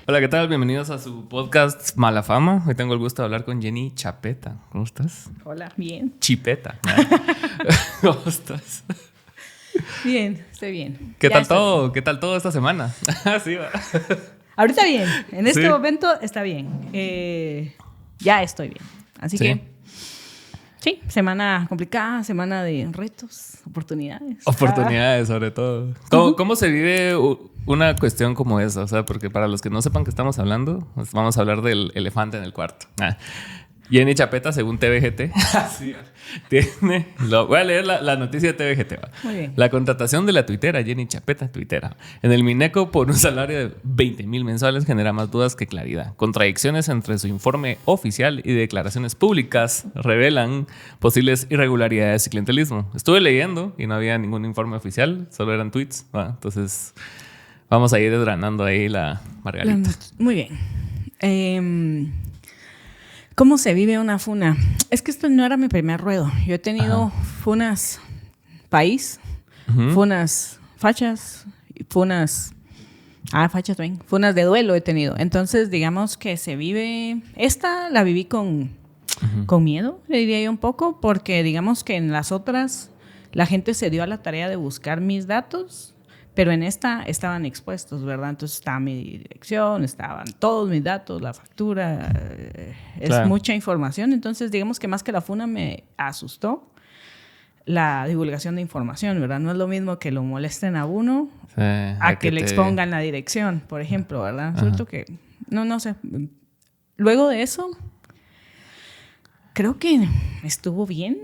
Hola, ¿qué tal? Bienvenidos a su podcast Mala Fama. Hoy tengo el gusto de hablar con Jenny Chapeta. ¿Cómo estás? Hola, bien. Chipeta. ¿Cómo estás? Bien, estoy bien. ¿Qué Ya tal estoy todo? bien. ¿Qué tal todo esta semana? Sí, va. Ahorita bien, en este Sí. momento está bien. Ya estoy bien. Así Sí. que, sí, semana complicada, semana de retos, oportunidades. Oportunidades, sobre todo. ¿Cómo se vive una cuestión como esa? O sea, porque para los que no sepan que estamos hablando, pues vamos a hablar del elefante en el cuarto. Jenny Chapeta, según TVGT, sí, voy a leer la noticia de TVGT. Va. Muy bien. La contratación de la tuitera Jenny Chapeta, tuitera, en el Mineco por un salario de 20,000 mensuales genera más dudas que claridad. Contradicciones entre su informe oficial y declaraciones públicas revelan posibles irregularidades y clientelismo. Estuve leyendo y no había ningún informe oficial, solo eran tweets. ¿Va? Entonces, vamos a ir desgranando ahí la margarita. Muy bien. ¿Cómo se vive una funa? Es que esto no era mi primer ruedo. Yo he tenido funas país, funas fachas, funas... fachas también. Funas de duelo he tenido. Entonces, digamos que se vive... Esta la viví con miedo, le diría yo un poco, porque digamos que en las otras la gente se dio a la tarea de buscar mis datos, pero en esta estaban expuestos, ¿verdad? Entonces estaba mi dirección, estaban todos mis datos, la factura, es Claro. mucha información. Entonces, digamos que más que la funa me asustó la divulgación de información, ¿verdad? No es lo mismo que lo molesten a uno Sí, a que le expongan la dirección, por ejemplo, ¿verdad? Sobre todo que, no sé. Luego de eso, creo que estuvo bien.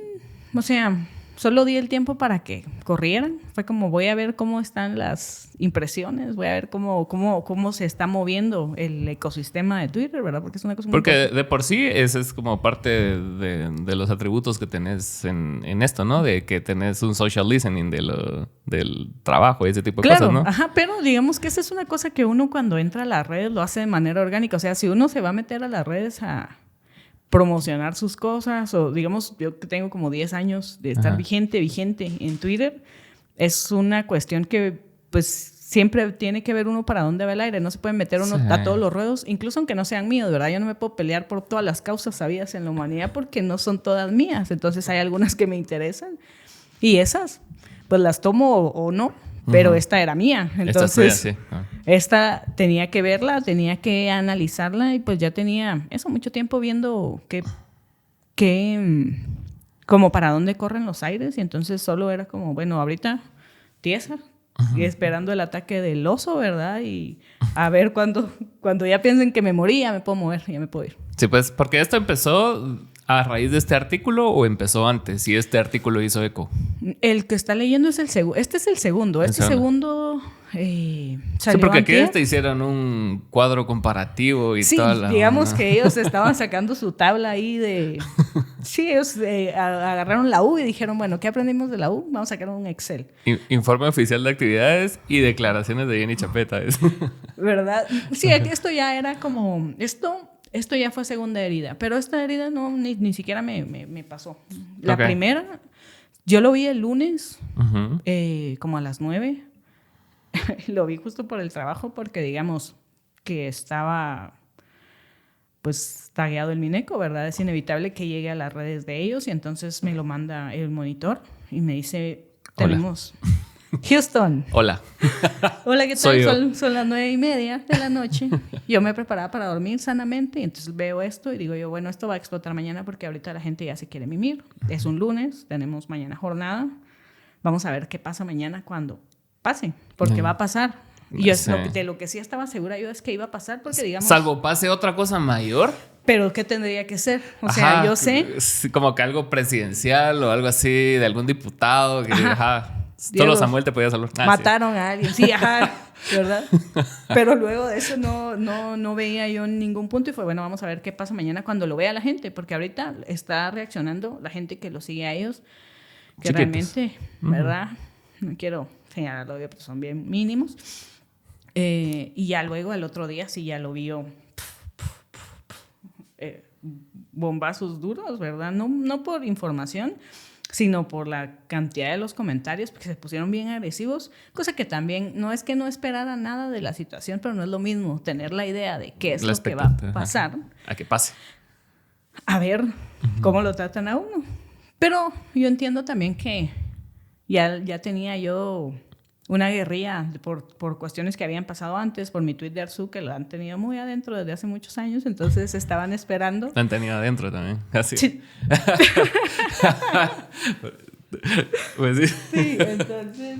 O sea, solo di el tiempo para que corrieran. Fue como, voy a ver cómo están las impresiones, voy a ver cómo se está moviendo el ecosistema de Twitter, ¿verdad? Porque es una cosa muy Porque importante. de por sí ese es como parte de los atributos que tenés en esto, ¿no? De que tenés un social listening del trabajo y ese tipo de Claro, cosas, ¿no? ajá, pero digamos que esa es una cosa que uno cuando entra a las redes lo hace de manera orgánica. O sea, si uno se va a meter a las redes a promocionar sus cosas, o digamos, yo que tengo como 10 años de estar vigente en Twitter, es una cuestión que pues siempre tiene que ver uno para dónde va el aire. No se puede meter uno a todos los ruedos, incluso aunque no sean míos, ¿verdad? Yo no me puedo pelear por todas las causas habidas en la humanidad porque no son todas mías. Entonces hay algunas que me interesan y esas pues las tomo o no, pero esta era mía. Entonces, Esta es tuya, sí. esta tenía que verla, tenía que analizarla y pues ya tenía eso mucho tiempo viendo como para dónde corren los aires, y entonces solo era como, bueno, ahorita tiesa y esperando el ataque del oso, ¿verdad? Y a ver cuando ya piensen que me morí, ya me puedo mover, ya me puedo ir. Sí, pues, porque esto empezó a raíz de este artículo o empezó antes y este artículo hizo eco. El que está leyendo es el segundo. Este es el segundo. Este segundo Sí, salió porque aquí antier. hicieron un cuadro comparativo y Sí, toda la... digamos que ellos estaban sacando su tabla ahí de... Sí, ellos agarraron la U y dijeron, bueno, ¿qué aprendimos de la U? Vamos a sacar un Excel. Informe oficial de actividades y declaraciones de Jenny Chapeta. ¿Verdad? Sí, esto ya era como... Esto ya fue segunda herida, pero esta herida no ni siquiera me pasó. La primera, yo lo vi el lunes, como a las 9. Lo vi justo por el trabajo porque digamos que estaba pues tagueado el Mineco, ¿verdad? Es inevitable que llegue a las redes de ellos y entonces me lo manda el monitor y me dice, tenemos... Houston. Hola. Hola, ¿qué Soy tal? Son las 9:30 de la noche. Yo me preparaba para dormir sanamente y entonces veo esto y digo yo, bueno, esto va a explotar mañana porque ahorita la gente ya se quiere mimir. Es un lunes, tenemos mañana jornada. Vamos a ver qué pasa mañana cuando pase, porque va a pasar. Y yo de lo que sí estaba segura yo es que iba a pasar porque digamos... Salvo pase otra cosa mayor. Pero ¿qué tendría que ser? O sea, yo sé... Como que algo presidencial o algo así de algún diputado que... Solo Samuel te podía salvar. Mataron a alguien, sí, ¿verdad? Pero luego de eso no veía yo ningún punto y fue, bueno, vamos a ver qué pasa mañana cuando lo vea la gente, porque ahorita está reaccionando la gente que lo sigue a ellos, que chiquitos. Realmente, ¿verdad? No quiero señalarlo, pero son bien mínimos. Y ya luego, el otro día, sí ya lo vio bombazos duros, ¿verdad? No por información, sino por la cantidad de los comentarios, porque se pusieron bien agresivos, cosa que también no es que no esperara nada de la situación, pero no es lo mismo tener la idea de qué es lo que va a pasar. A que pase. A ver cómo lo tratan a uno. Pero yo entiendo también que ya tenía yo una guerrilla por cuestiones que habían pasado antes, por mi tweet de Arzu, que lo han tenido muy adentro desde hace muchos años, entonces estaban esperando. Lo han tenido adentro también, así. Sí. Pues sí. Sí, entonces,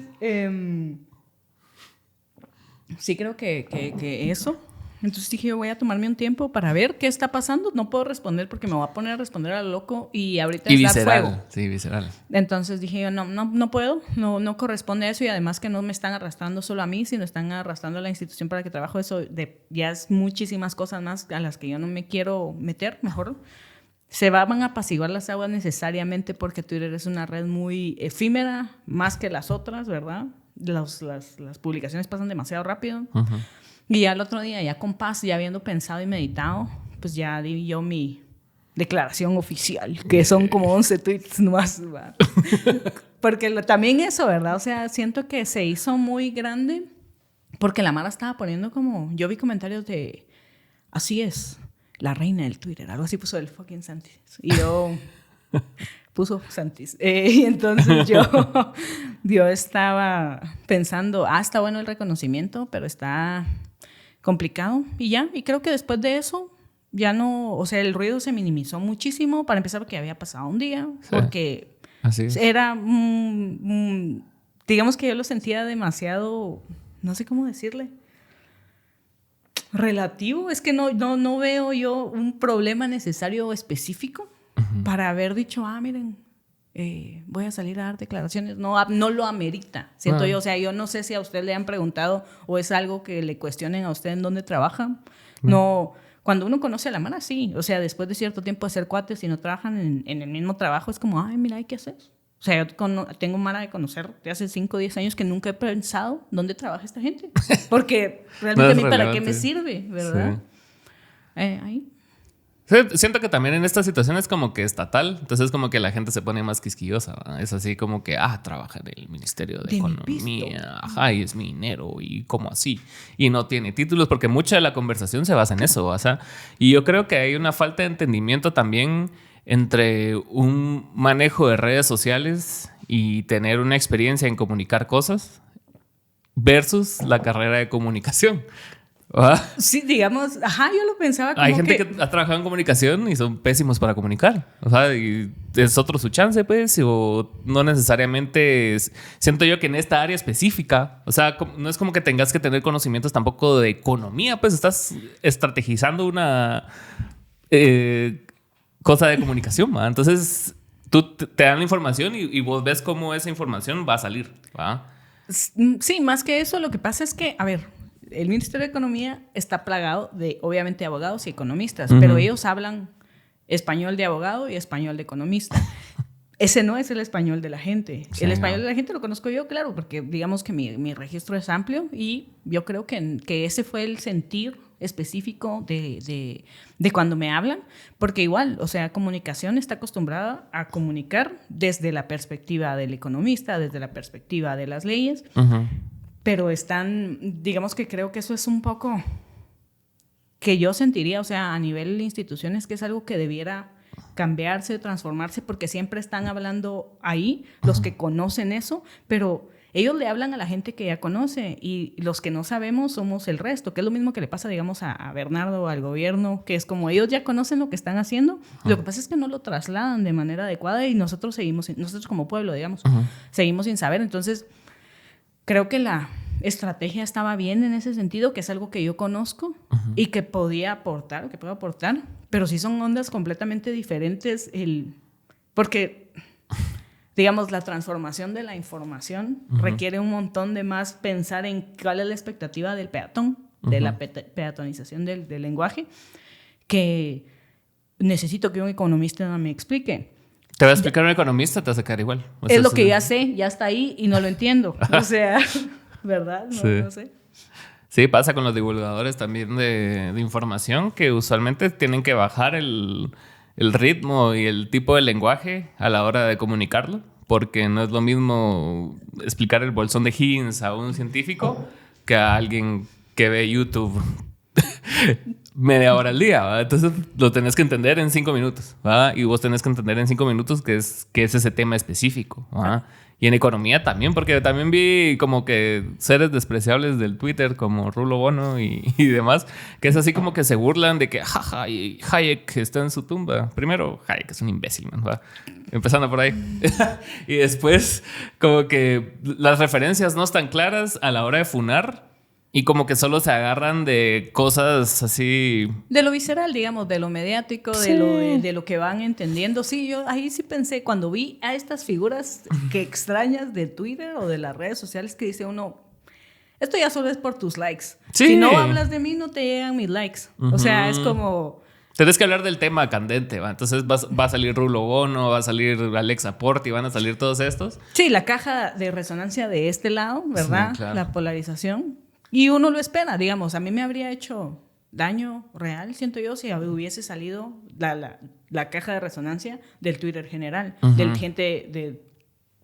sí creo que eso. Entonces dije, yo voy a tomarme un tiempo para ver qué está pasando. No puedo responder porque me voy a poner a responder a lo loco y ahorita Y es dar visceral, fuego. sí, visceral. Entonces dije yo, no puedo, no corresponde a eso y además que no me están arrastrando solo a mí, sino están arrastrando a la institución para que trabajo eso. Ya es muchísimas cosas más a las que yo no me quiero meter, mejor. Se van a apaciguar las aguas necesariamente porque Twitter es una red muy efímera, más que las otras, ¿verdad? Las publicaciones pasan demasiado rápido. Uh-huh. Y ya el otro día, ya con paz, ya habiendo pensado y meditado, pues ya di yo mi declaración oficial, que son como 11 tweets más. Porque también eso, ¿verdad? O sea, siento que se hizo muy grande porque la Mara estaba poniendo como... Yo vi comentarios de... Así es, la reina del Twitter. Algo así puso el fucking Santis. Y yo... puso Santis. Y entonces yo estaba pensando, está bueno el reconocimiento, pero está complicado. Y ya, y creo que después de eso, ya no, o sea, el ruido se minimizó muchísimo, para empezar porque había pasado un día, sí, porque así es. Era, digamos que yo lo sentía demasiado, no sé cómo decirle, relativo. Es que no veo yo un problema necesario o específico para haber dicho, miren, voy a salir a dar declaraciones. No lo amerita, siento yo. O sea, yo no sé si a usted le han preguntado o es algo que le cuestionen a usted en dónde trabaja. No, cuando uno conoce a la Mara, sí. O sea, después de cierto tiempo de ser cuates y no trabajan en el mismo trabajo, es como, mira, ¿qué haces? O sea, yo tengo Mara de conocer de hace 5 o 10 años que nunca he pensado dónde trabaja esta gente. Porque realmente a mí, ¿para qué me sirve? ¿Verdad? Sí. Ahí. Siento que también en esta situación es como que estatal, entonces como que la gente se pone más quisquillosa, ¿verdad? Es así como que, trabaja en el Ministerio de Economía, y es minero, y como así, y no tiene títulos, porque mucha de la conversación se basa en eso, o sea, y yo creo que hay una falta de entendimiento también entre un manejo de redes sociales y tener una experiencia en comunicar cosas versus la carrera de comunicación. Sí, digamos, yo lo pensaba como hay gente que ha trabajado en comunicación y son pésimos para comunicar. O sea, y es otro su chance, pues, o no necesariamente siento yo que en esta área específica, o sea, no es como que tengas que tener conocimientos tampoco de economía, pues estás estrategizando una cosa de comunicación, ¿va? Entonces, tú te dan la información y vos ves cómo esa información va a salir, ¿va? Sí, más que eso, lo que pasa es que, a ver, el Ministerio de Economía está plagado de, obviamente, abogados y economistas, pero ellos hablan español de abogado y español de economista. Ese no es el español de la gente. Sí, el español de la gente lo conozco yo, claro, porque digamos que mi registro es amplio y yo creo que ese fue el sentir específico de cuando me hablan, porque igual, o sea, comunicación está acostumbrada a comunicar desde la perspectiva del economista, desde la perspectiva de las leyes, pero digamos que creo que eso es un poco que yo sentiría, o sea, a nivel de instituciones, que es algo que debiera cambiarse, transformarse, porque siempre están hablando ahí los que conocen eso, pero ellos le hablan a la gente que ya conoce y los que no sabemos somos el resto, que es lo mismo que le pasa, digamos, a Bernardo, al gobierno, que es como ellos ya conocen lo que están haciendo, lo que pasa es que no lo trasladan de manera adecuada y nosotros como pueblo, digamos, seguimos sin saber. Entonces, creo que la estrategia estaba bien en ese sentido, que es algo que yo conozco y que podía aportar, que puedo aportar, pero sí son ondas completamente diferentes, porque, digamos, la transformación de la información requiere un montón de más pensar en cuál es la expectativa del peatón, de la peatonización del lenguaje, que necesito que un economista me explique. Te va a explicar un economista, te va a sacar igual. O sea, es lo que ya sé, ya está ahí y no lo entiendo. O sea, ¿verdad? No sé. Sí, pasa con los divulgadores también de información, que usualmente tienen que bajar el ritmo y el tipo de lenguaje a la hora de comunicarlo, porque no es lo mismo explicar el bolsón de Higgins a un científico que a alguien que ve YouTube media hora al día, ¿va? Entonces lo tenés que entender en 5 minutos, ¿va? Y vos tenés que entender en 5 minutos qué es ese tema específico, ¿va? Y en economía también, porque también vi como que seres despreciables del Twitter como Rulo Bono y demás, que es así como que se burlan de que jaja, y Hayek está en su tumba. Primero, Hayek es un imbécil, man, ¿va? Empezando por ahí. Y después como que las referencias no están claras a la hora de funar. Y como que solo se agarran de cosas así... De lo visceral, digamos, de lo mediático, sí. de lo que van entendiendo. Sí, yo ahí sí pensé, cuando vi a estas figuras que extrañas de Twitter o de las redes sociales, que dice uno, esto ya solo es por tus likes. Sí. Si no hablas de mí, no te llegan mis likes. O sea, es como... Tienes que hablar del tema candente, ¿va? Entonces va a salir Rulo Bono, va a salir Alexa Porti, van a salir todos estos. Sí, la caja de resonancia de este lado, ¿verdad? Sí, claro. La polarización. Y uno lo espera, digamos. A mí me habría hecho daño real, siento yo, si hubiese salido la caja de resonancia del Twitter general, del gente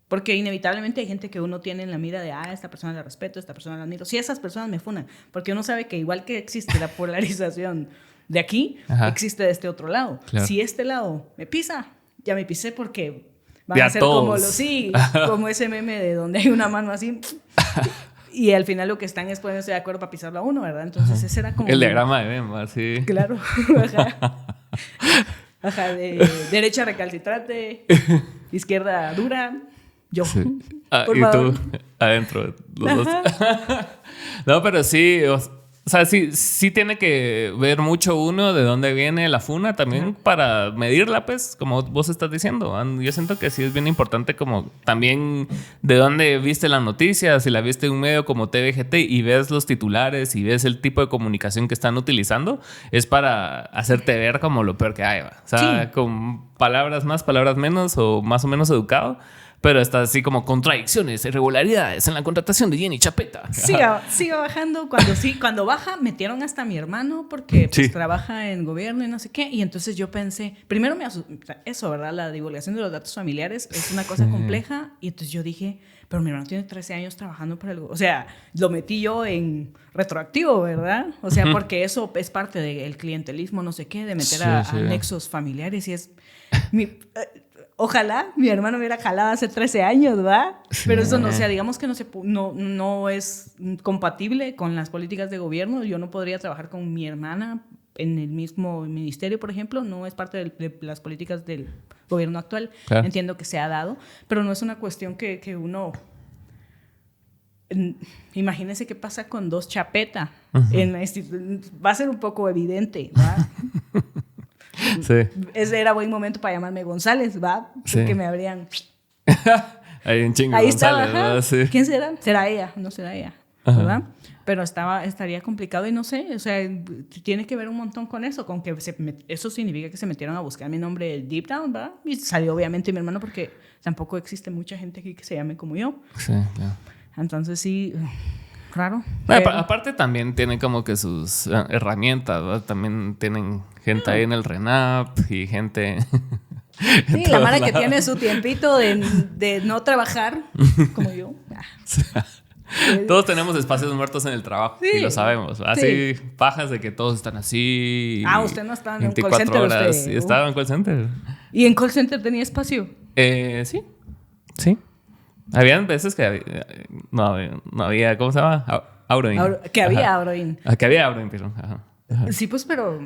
porque inevitablemente hay gente que uno tiene en la mira de, esta persona la respeto, esta persona la admiro. Si esas personas me funan, porque uno sabe que igual que existe la polarización de aquí, existe de este otro lado. Claro. Si este lado me pisa, ya me pisé porque van a ser todos. Como ese meme de donde hay una mano así... Y al final lo que están es poniéndose de acuerdo para pisarlo a uno, ¿verdad? Entonces ese era como... El diagrama de Venn, sí. Claro. Ajá, de derecha recalcitrante, izquierda dura, yo. Sí. Y favor. Tú adentro, los dos. No, pero sí... O sea, sí tiene que ver mucho uno de dónde viene la funa también para medirla, pues, como vos estás diciendo. Yo siento que sí es bien importante como también de dónde viste la noticia, si la viste en un medio como TVGT y ves los titulares y ves el tipo de comunicación que están utilizando, es para hacerte ver como lo peor que hay, ¿va? O sea, con palabras más, palabras menos o más o menos educado. Pero está así como contradicciones, irregularidades en la contratación de Jenny Chapeta. Siga bajando. Cuando baja, metieron hasta a mi hermano porque pues, trabaja en gobierno y no sé qué. Y entonces yo pensé, primero eso, ¿verdad? La divulgación de los datos familiares es una cosa compleja. Y entonces yo dije, pero mi hermano tiene 13 años trabajando para el... O sea, lo metí yo en retroactivo, ¿verdad? O sea, porque eso es parte del clientelismo, no sé qué, de meter a nexos familiares. Y es... Ojalá mi hermano hubiera jalado hace 13 años, ¿verdad? Sí. Pero eso no, o sea, digamos que no es compatible con las políticas de gobierno. Yo no podría trabajar con mi hermana en el mismo ministerio, por ejemplo. No es parte de las políticas del gobierno actual. Claro. Entiendo que se ha dado, pero no es una cuestión que uno... Imagínese qué pasa con dos Chapeta. Va a ser un poco evidente, ¿verdad? Sí. Ese era buen momento para llamarme González, ¿va? Porque me habrían... Hay un chingo ahí González, estaba, ¿verdad? Sí. ¿Quién será? Será ella, no será ella, ¿verdad? Pero estaría complicado y no sé, o sea, tiene que ver un montón con eso, con que eso significa que se metieron a buscar mi nombre deep down, ¿verdad? Y salió obviamente mi hermano porque tampoco existe mucha gente aquí que se llame como yo. Sí, claro. Entonces sí... Raro. Aparte también tienen como que sus herramientas, ¿verdad? También tienen gente ahí en el RENAP y gente... Sí, la mara que tiene su tiempito de no trabajar, como yo. Todos tenemos espacios muertos en el trabajo y lo sabemos. Así pajas de que todos están así. Usted no estaba en un call center. Horas. Usted. Estaba en call center. ¿Y en call center tenía espacio? Sí. Habían veces que no había, ¿cómo se llama? Auroin. Que había Auroin. Que había Auroin, perdón. Ajá. Sí, pues, pero...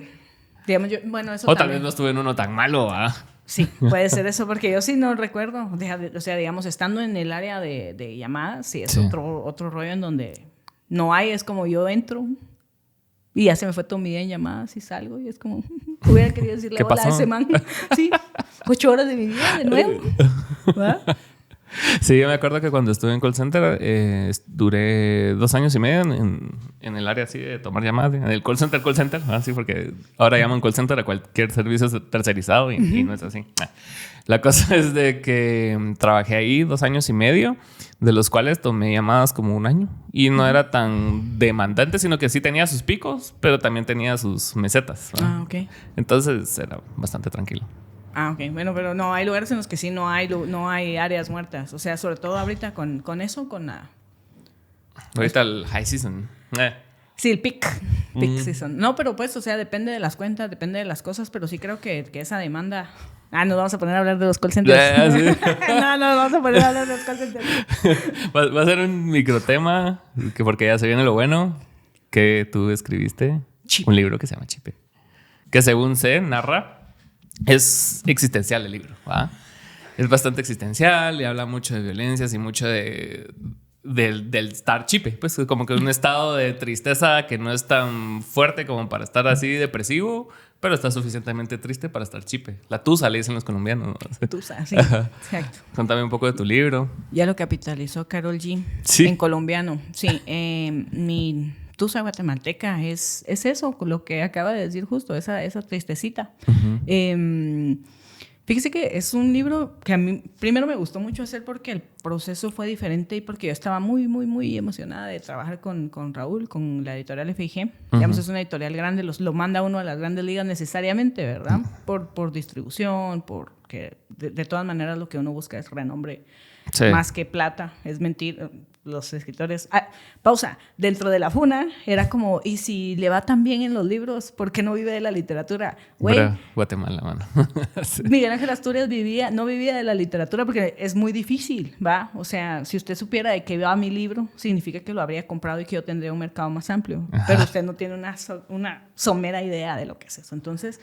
Digamos, bueno, eso o tal vez no estuve en uno tan malo, ¿ah? Sí, puede ser eso, porque yo sí no recuerdo. O sea, digamos, estando en el área de llamadas, sí es otro rollo en donde no hay, es como yo entro y ya se me fue todo mi día en llamadas y salgo y es como, hubiera querido decirle hola a ese man. Sí, 8 horas de mi vida de nuevo. ¿Va? Sí, yo me acuerdo que cuando estuve en call center duré 2 años y medio en el área así de tomar llamadas, en el call center, así porque ahora llaman call center a cualquier servicio tercerizado y no es así. La cosa es de que trabajé ahí 2 años y medio, de los cuales tomé llamadas como 1 año. Y no era tan demandante, sino que sí tenía sus picos, pero también tenía sus mesetas, ¿verdad? Ah, ok. Entonces era bastante tranquilo. Ah, ok. Bueno, pero no, hay lugares en los que sí no hay áreas muertas. O sea, sobre todo ahorita con eso, con la... Ahorita el high season. Sí, el peak season. No, pero pues, o sea, depende de las cuentas, depende de las cosas, pero sí creo que esa demanda... nos vamos a poner a hablar de los call centers. Sí. No, nos vamos a poner a hablar de los call centers. Va a ser un microtema, porque ya se viene lo bueno, que tú escribiste Chipe. un libro que se llama Chipe. Que según se narra, es existencial el libro, ¿va? Es bastante existencial y habla mucho de violencias y mucho del estar chipe, pues como que un estado de tristeza que no es tan fuerte como para estar así depresivo, pero está suficientemente triste para estar chipe. La tusa, le dicen los colombianos, ¿no? Tusa, sí, exacto. Contame un poco de tu libro. Ya lo capitalizó Karol G. Sí. En colombiano. Sí, mi tusa guatemalteca es eso, lo que acaba de decir justo, esa tristecita. Uh-huh. Fíjese que es un libro que a mí primero me gustó mucho hacer porque el proceso fue diferente y porque yo estaba muy, muy, muy emocionada de trabajar con Raúl, con la editorial FIG. Uh-huh. Digamos, es una editorial grande, lo manda uno a las grandes ligas necesariamente, ¿verdad? Uh-huh. Por distribución, porque de todas maneras lo que uno busca es renombre, sí, más que plata, es mentir. Los escritores... pausa. Dentro de la funa era como, ¿y si le va tan bien en los libros? ¿Por qué no vive de la literatura? Güey, Guatemala, mano. Sí. Miguel Ángel Asturias no vivía de la literatura porque es muy difícil, ¿va? O sea, si usted supiera de qué va mi libro, significa que lo habría comprado y que yo tendría un mercado más amplio. Ajá. Pero usted no tiene una somera idea de lo que es eso. Entonces,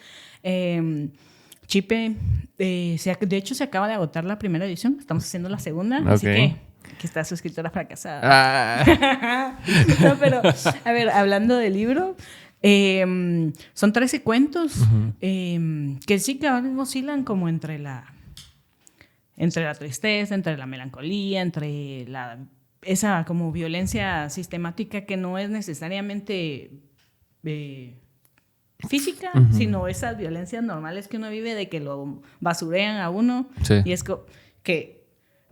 Chipe, de hecho se acaba de agotar la primera edición. Estamos haciendo la segunda, okay. Así que... Aquí está su escritora fracasada. No, pero, a ver, hablando del libro, son 13 cuentos, uh-huh, que sí que ahora mismo oscilan como entre la tristeza, entre la melancolía, entre esa como violencia sistemática que no es necesariamente física, uh-huh, sino esas violencias normales que uno vive de que lo basurean a uno. Sí. Y es que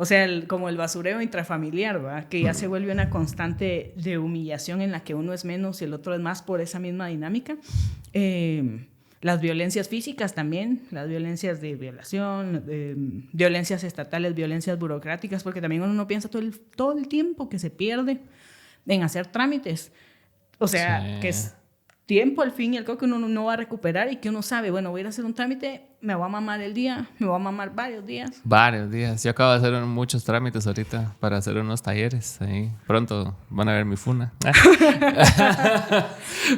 o sea, como el basureo intrafamiliar, ¿verdad? Que ya se vuelve una constante de humillación en la que uno es menos y el otro es más por esa misma dinámica. Las violencias físicas también, las violencias de violación, violencias estatales, violencias burocráticas, porque también uno no piensa todo el tiempo que se pierde en hacer trámites. O sea, sí, que es tiempo al fin y al cabo que uno no va a recuperar y que uno sabe, bueno, voy a ir a hacer un trámite, me voy a mamar el día, me voy a mamar varios días. Varios días. Yo acabo de hacer muchos trámites ahorita para hacer unos talleres ahí. Pronto van a ver mi funa.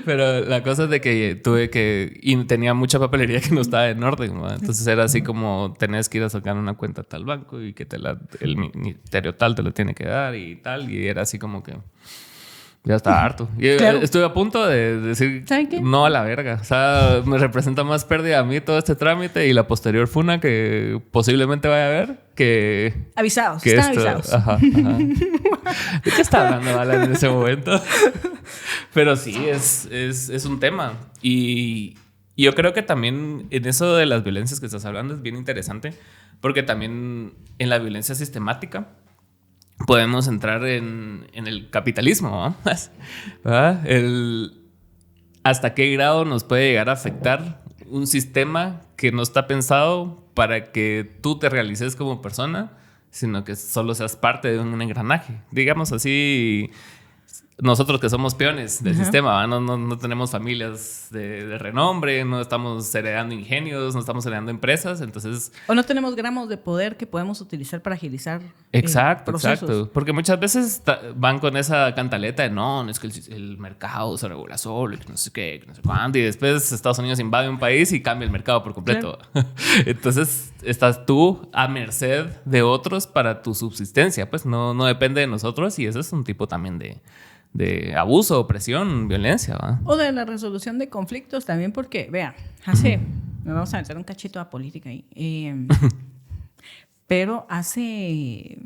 Pero la cosa es de que y tenía mucha papelería que no estaba en orden, ¿no? Entonces era así como tenés que ir a sacar una cuenta a tal banco y que el ministerio tal te lo tiene que dar y tal. Y era así como que... Ya estaba harto. Y claro, estuve a punto de decir no a la verga. O sea, me representa más pérdida a mí todo este trámite y la posterior funa que posiblemente vaya a haber que... Avisados, que están avisados. Ajá. ¿De qué está hablando Alan en ese momento? Pero sí, es un tema. Y yo creo que también en eso de las violencias que estás hablando es bien interesante porque también en la violencia sistemática podemos entrar en el capitalismo, ¿verdad? ¿Hasta qué grado nos puede llegar a afectar un sistema que no está pensado para que tú te realices como persona, sino que solo seas parte de un engranaje? Digamos así, nosotros que somos peones del, uh-huh, sistema, no tenemos familias de renombre, no estamos heredando ingenios, no estamos heredando empresas, entonces... O no tenemos gramos de poder que podemos utilizar para agilizar procesos. Exacto. Porque muchas veces van con esa cantaleta de no es que el mercado se regula solo, y no sé qué, no sé cuándo, y después Estados Unidos invade un país y cambia el mercado por completo. Claro. Entonces estás tú a merced de otros para tu subsistencia, pues no depende de nosotros y ese es un tipo también de abuso, opresión, violencia, ¿va? O de la resolución de conflictos también, porque, vea, me vamos a meter un cachito a política ahí, pero hace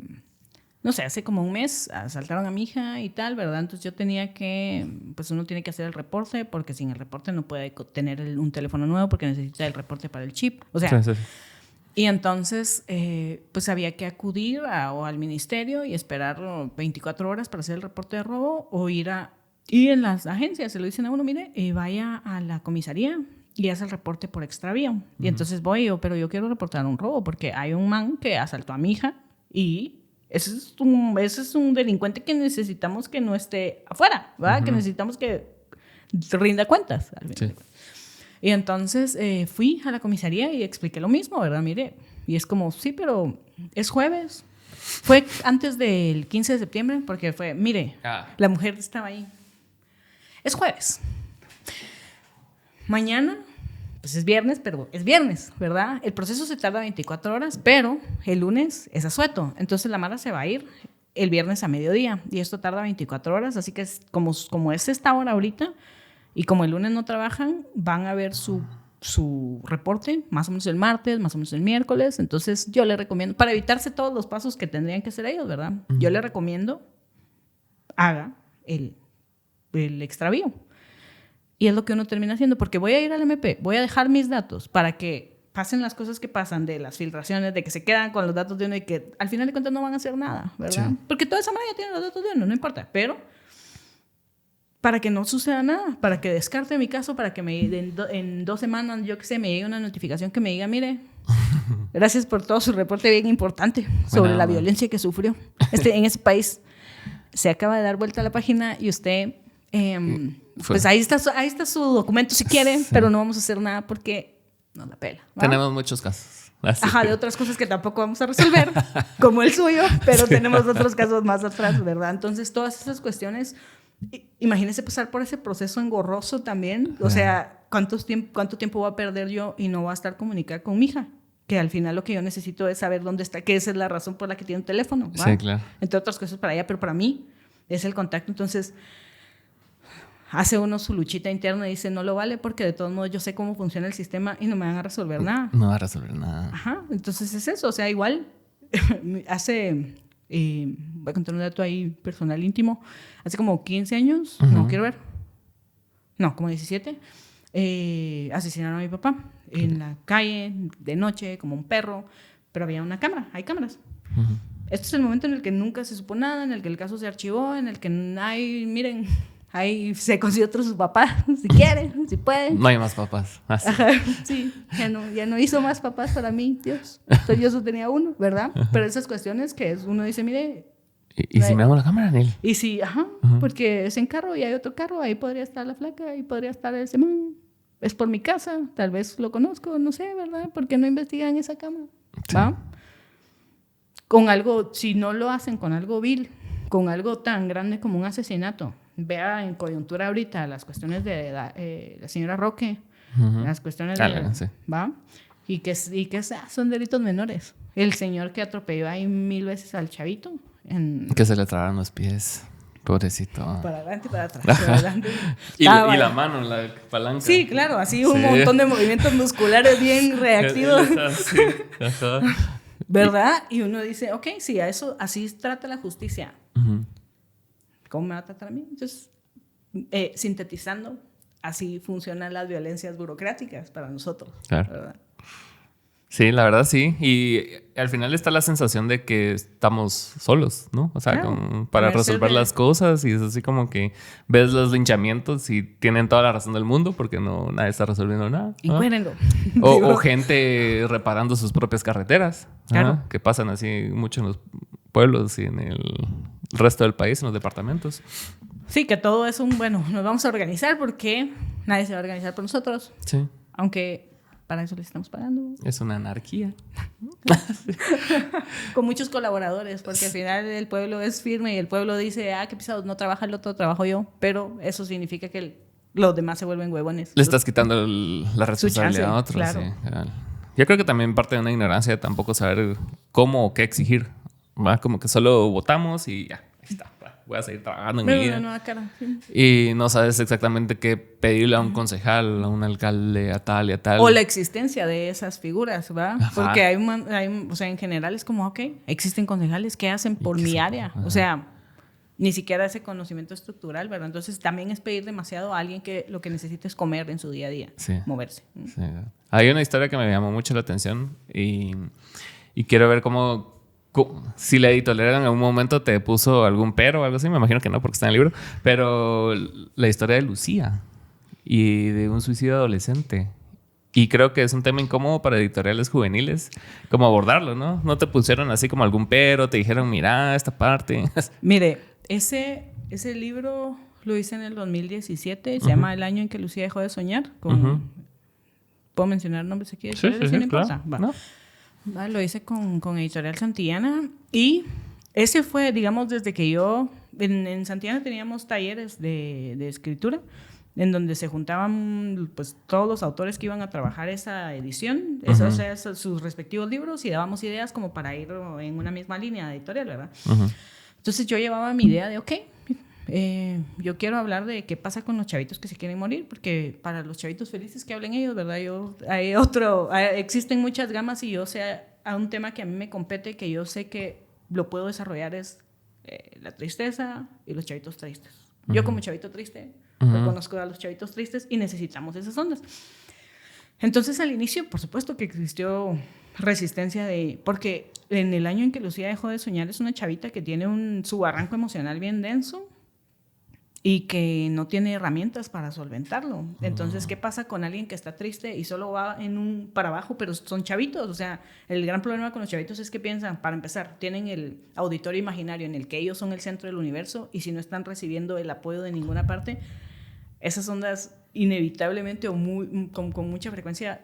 como un mes asaltaron a mi hija y tal, ¿verdad? Entonces yo tenía que, pues uno tiene que hacer el reporte, porque sin el reporte no puede tener un teléfono nuevo, porque necesita el reporte para el chip. O sea, sí. Y entonces, pues había que acudir o al ministerio y esperar 24 horas para hacer el reporte de robo o ir a... Y en las agencias se lo dicen a uno, mire, vaya a la comisaría y hace el reporte por extravío. Y entonces voy yo, pero yo quiero reportar un robo porque hay un man que asaltó a mi hija y ese es un delincuente que necesitamos que no esté afuera, ¿verdad? Que necesitamos que rinda cuentas. Sí. Y entonces fui a la comisaría y expliqué lo mismo, ¿verdad? Mire, y es como, sí, pero es jueves. Fue antes del 15 de septiembre porque fue, mire, la mujer estaba ahí. Es jueves. Mañana, pues es viernes, pero es viernes, ¿verdad? El proceso se tarda 24 horas, pero el lunes es asueto. Entonces la mara se va a ir el viernes a mediodía y esto tarda 24 horas. Así que es como es esta hora ahorita y como el lunes no trabajan, van a ver su reporte más o menos el martes, más o menos el miércoles. Entonces yo le recomiendo, para evitarse todos los pasos que tendrían que hacer ellos, ¿verdad? Yo le recomiendo haga el extravío. Y es lo que uno termina haciendo, porque voy a ir al MP, voy a dejar mis datos para que pasen las cosas que pasan de las filtraciones, de que se quedan con los datos de uno y que al final de cuentas no van a hacer nada, ¿verdad? Sí. Porque toda esa manera ya tiene los datos de uno, no importa, pero para que no suceda nada, para que descarte mi caso, para que en 2 semanas, yo qué sé, me llegue una notificación que me diga, mire, gracias por todo su reporte bien importante sobre la violencia que sufrió. En ese país se acaba de dar vuelta a la página y usted... pues ahí está su documento si quiere, sí. Pero no vamos a hacer nada porque no la pela, ¿va? Tenemos muchos casos. Ajá, de otras cosas que tampoco vamos a resolver, como el suyo, pero tenemos otros casos más atrás, ¿verdad? Entonces, todas esas cuestiones, imagínese pasar por ese proceso engorroso también. O sea, ¿cuánto tiempo voy a perder yo y no voy a estar comunicada con mi hija? Que al final lo que yo necesito es saber dónde está, que esa es la razón por la que tiene un teléfono, ¿va? Sí, claro. Entre otras cosas para ella, pero para mí es el contacto. Entonces... hace uno su luchita interna y dice, no lo vale porque de todos modos yo sé cómo funciona el sistema y no me van a resolver nada. No va a resolver nada. Ajá, entonces es eso. O sea, igual hace, voy a contar un dato ahí personal íntimo, hace como 15 años, no quiero ver, no, como 17, asesinaron a mi papá en la calle, de noche, como un perro, pero había una cámara, hay cámaras. Este es el momento en el que nunca se supo nada, en el que el caso se archivó, en el que hay, miren... ahí se consiguió otro su papá, si quiere, si puede. No hay más papás. Ajá, sí, ya no hizo más papás para mí, Dios. Entonces yo solo tenía uno, ¿verdad? Pero esas cuestiones que uno dice, mire... ¿Y si me hago la cámara, Neil? Y si, porque es en carro y hay otro carro, ahí podría estar la flaca, ahí podría estar ese man. Es por mi casa, tal vez lo conozco, no sé, ¿verdad? ¿Por qué no investigan esa cámara? ¿Va? Sí. Con algo, si no lo hacen con algo vil, con algo tan grande como un asesinato... Vea en coyuntura ahorita las cuestiones de la señora Roque, las cuestiones sí. ¿va? Y que son delitos menores. El señor que atropelló ahí 1000 veces al chavito. Que se le trabaron los pies, pobrecito. Para adelante y para atrás. Para adelante. y la mano, la palanca. Sí, claro, así un montón de movimientos musculares bien reactivos. Sí. Ajá. ¿Verdad? Y uno dice, ok, sí, a eso así trata la justicia. ¿Cómo me va a tratar a mí? Entonces, sintetizando, así funcionan las violencias burocráticas para nosotros. Claro. ¿Verdad? Sí, la verdad sí. Y al final está la sensación de que estamos solos, ¿no? O sea, claro, para resolver las cosas y es así como que ves los linchamientos y tienen toda la razón del mundo porque nadie está resolviendo nada. Y cuérenlo. O gente reparando sus propias carreteras. Claro. Que pasan así mucho en los pueblos y en el resto del país, en los departamentos. Sí, que todo es nos vamos a organizar porque nadie se va a organizar por nosotros. Sí. Aunque para eso les estamos pagando. Es una anarquía. Con muchos colaboradores, porque al final el pueblo es firme y el pueblo dice, qué pisados, no trabaja el otro, trabajo yo. Pero eso significa que los demás se vuelven huevones. Le estás quitando la responsabilidad a otros. Claro. Sí. Yo creo que también parte de una ignorancia de tampoco saber cómo o qué exigir. ¿Va? Como que solo votamos y ya, ahí está. Voy a seguir trabajando en mi vida. Una cara, sí. Y no sabes exactamente qué pedirle a un concejal, a un alcalde, a tal y a tal. O la existencia de esas figuras, ¿verdad? Ajá. Porque o sea, en general es como, ok, existen concejales, ¿qué hacen por mi área? Ajá. O sea, ni siquiera ese conocimiento estructural, ¿verdad? Entonces también es pedir demasiado a alguien que lo que necesita es comer en su día a día, Sí. moverse. Sí. Hay una historia que me llamó mucho la atención y quiero ver si la editorial en algún momento te puso algún pero o algo así. Me imagino que no, porque está en el libro. Pero la historia de Lucía y de un suicidio adolescente. Y creo que es un tema incómodo para editoriales juveniles, como abordarlo, ¿no? No te pusieron así como algún pero, te dijeron, mira, esta parte. Mire, ese libro lo hice en el 2017, se llama El año en que Lucía dejó de soñar. ¿Puedo mencionar nombres aquí? Sí, no importa. Claro. Va, lo hice con Editorial Santillana y ese fue, digamos, desde que yo... En Santillana teníamos talleres de escritura en donde se juntaban pues todos los autores que iban a trabajar esa edición, sus respectivos libros, y dábamos ideas como para ir en una misma línea editorial, ¿verdad? Entonces yo llevaba mi idea de, yo quiero hablar de qué pasa con los chavitos que se quieren morir, porque para los chavitos felices que hablen ellos, ¿verdad? Existen muchas gamas y yo sé, a un tema que a mí me compete, que yo sé que lo puedo desarrollar es la tristeza y los chavitos tristes. Yo como chavito triste, conozco a los chavitos tristes y necesitamos esas ondas. Entonces al inicio, por supuesto que existió resistencia porque en el año en que Lucía dejó de soñar es una chavita que tiene su barranco emocional bien denso y que no tiene herramientas para solventarlo. Entonces, ¿qué pasa con alguien que está triste y solo va para abajo, pero son chavitos? O sea, el gran problema con los chavitos es que piensan, para empezar, tienen el auditorio imaginario en el que ellos son el centro del universo, y si no están recibiendo el apoyo de ninguna parte, esas ondas inevitablemente con mucha frecuencia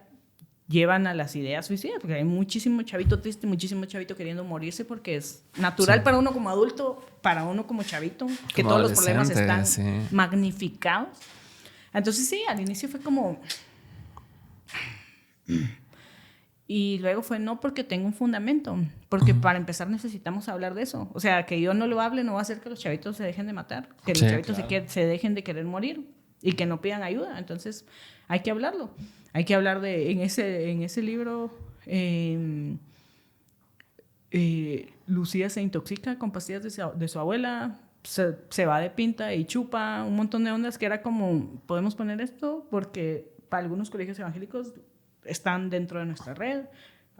llevan a las ideas suicidas, porque hay muchísimo chavito triste, muchísimo chavito queriendo morirse, porque es natural para uno como adulto, para uno como chavito, que como todos los problemas están magnificados. Entonces sí, al inicio fue como... Y luego fue no, porque tengo un fundamento, porque para empezar necesitamos hablar de eso. O sea, que yo no lo hable no va a hacer que los chavitos se dejen de matar, que los chavitos se dejen de querer morir y que no pidan ayuda. Entonces hay que hablarlo. Hay que hablar en ese libro. Lucía se intoxica con pastillas de su abuela, se va de pinta y chupa un montón de ondas que era como, podemos poner esto porque para algunos colegios evangélicos están dentro de nuestra red,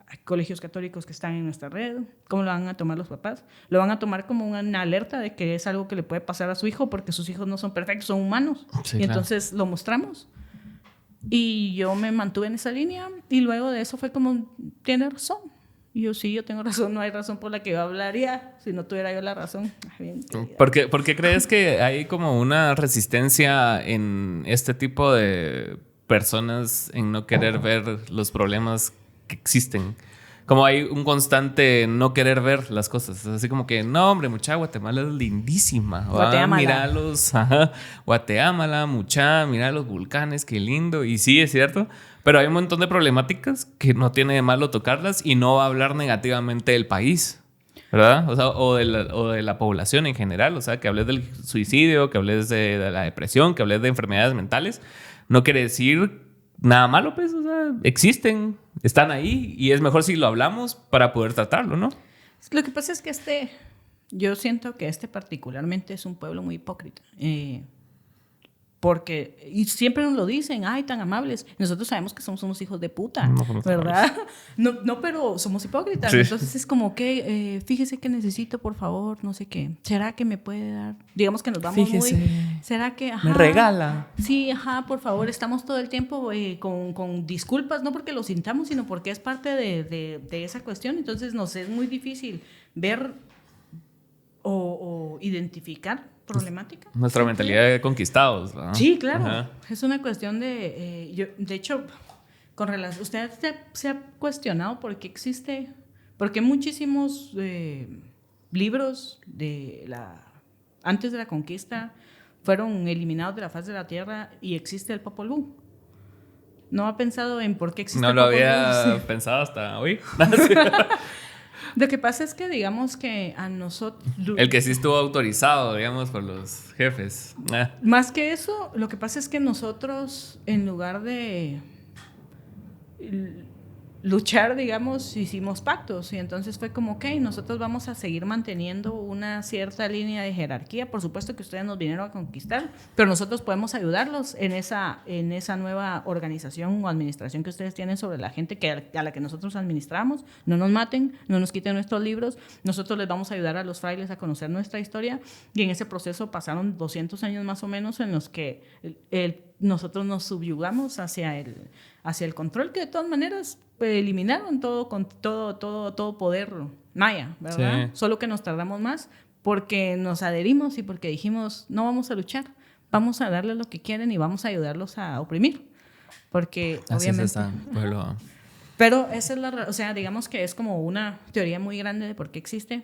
hay colegios católicos que están en nuestra red. ¿Cómo lo van a tomar los papás? Lo van a tomar como una alerta de que es algo que le puede pasar a su hijo, porque sus hijos no son perfectos, son humanos. Sí, y entonces lo mostramos. Y yo me mantuve en esa línea, y luego de eso fue como, tiene razón. Y yo tengo razón, no hay razón por la que yo hablaría si no tuviera yo la razón. ¿Por qué crees que hay como una resistencia en este tipo de personas en no querer ver los problemas que existen? Como hay un constante no querer ver las cosas. Así como que, no, hombre, mucha, Guatemala es lindísima. Mira Guatemala, mucha, mira los volcanes, qué lindo. Y sí, es cierto. Pero hay un montón de problemáticas que no tiene de malo tocarlas, y no va a hablar negativamente del país, ¿verdad? O sea, o de la población en general. O sea, que hables del suicidio, que hables de la depresión, que hables de enfermedades mentales. No quiere decir nada malo, pues. O sea, existen, están ahí, y es mejor si lo hablamos para poder tratarlo, ¿no? Lo que pasa es que yo siento que particularmente es un pueblo muy hipócrita. Porque, y siempre nos lo dicen, ay, tan amables. Nosotros sabemos que somos unos hijos de puta, ¿verdad? No, pero somos hipócritas. Sí. Entonces es como que, fíjese que necesito, por favor, no sé qué. ¿Será que me puede dar? Digamos que nos vamos ¿será que? Ajá, me regala. Sí, ajá, por favor. Estamos todo el tiempo con disculpas, no porque lo sintamos, sino porque es parte de esa cuestión. Entonces nos es muy difícil ver o identificar problemática. Nuestra mentalidad de conquistados, ¿no? Sí, claro. Ajá. Es una cuestión de hecho, usted se ha cuestionado por qué muchísimos libros antes de la conquista fueron eliminados de la faz de la tierra y existe el Popol Vuh. ¿No ha pensado en por qué existe el Popol Vuh? No lo había pensado hasta hoy. Lo que pasa es que, digamos que a nosotros... El que sí estuvo autorizado, digamos, por los jefes. Más que eso, lo que pasa es que nosotros, en lugar de... luchar, digamos, hicimos pactos y entonces fue como, ok, nosotros vamos a seguir manteniendo una cierta línea de jerarquía. Por supuesto que ustedes nos vinieron a conquistar, pero nosotros podemos ayudarlos en esa nueva organización o administración que ustedes tienen sobre la gente a la que nosotros administramos. No nos maten, no nos quiten nuestros libros, nosotros les vamos a ayudar a los frailes a conocer nuestra historia, y en ese proceso pasaron 200 años más o menos en los que nosotros nos subyugamos hacia el control, que de todas maneras eliminaron todo poder maya, ¿verdad? Sí. Solo que nos tardamos más porque nos adherimos y porque dijimos, no vamos a luchar, vamos a darles lo que quieren y vamos a ayudarlos a oprimir. Porque así obviamente... Bueno. Pero esa es o sea, digamos que es como una teoría muy grande de por qué existe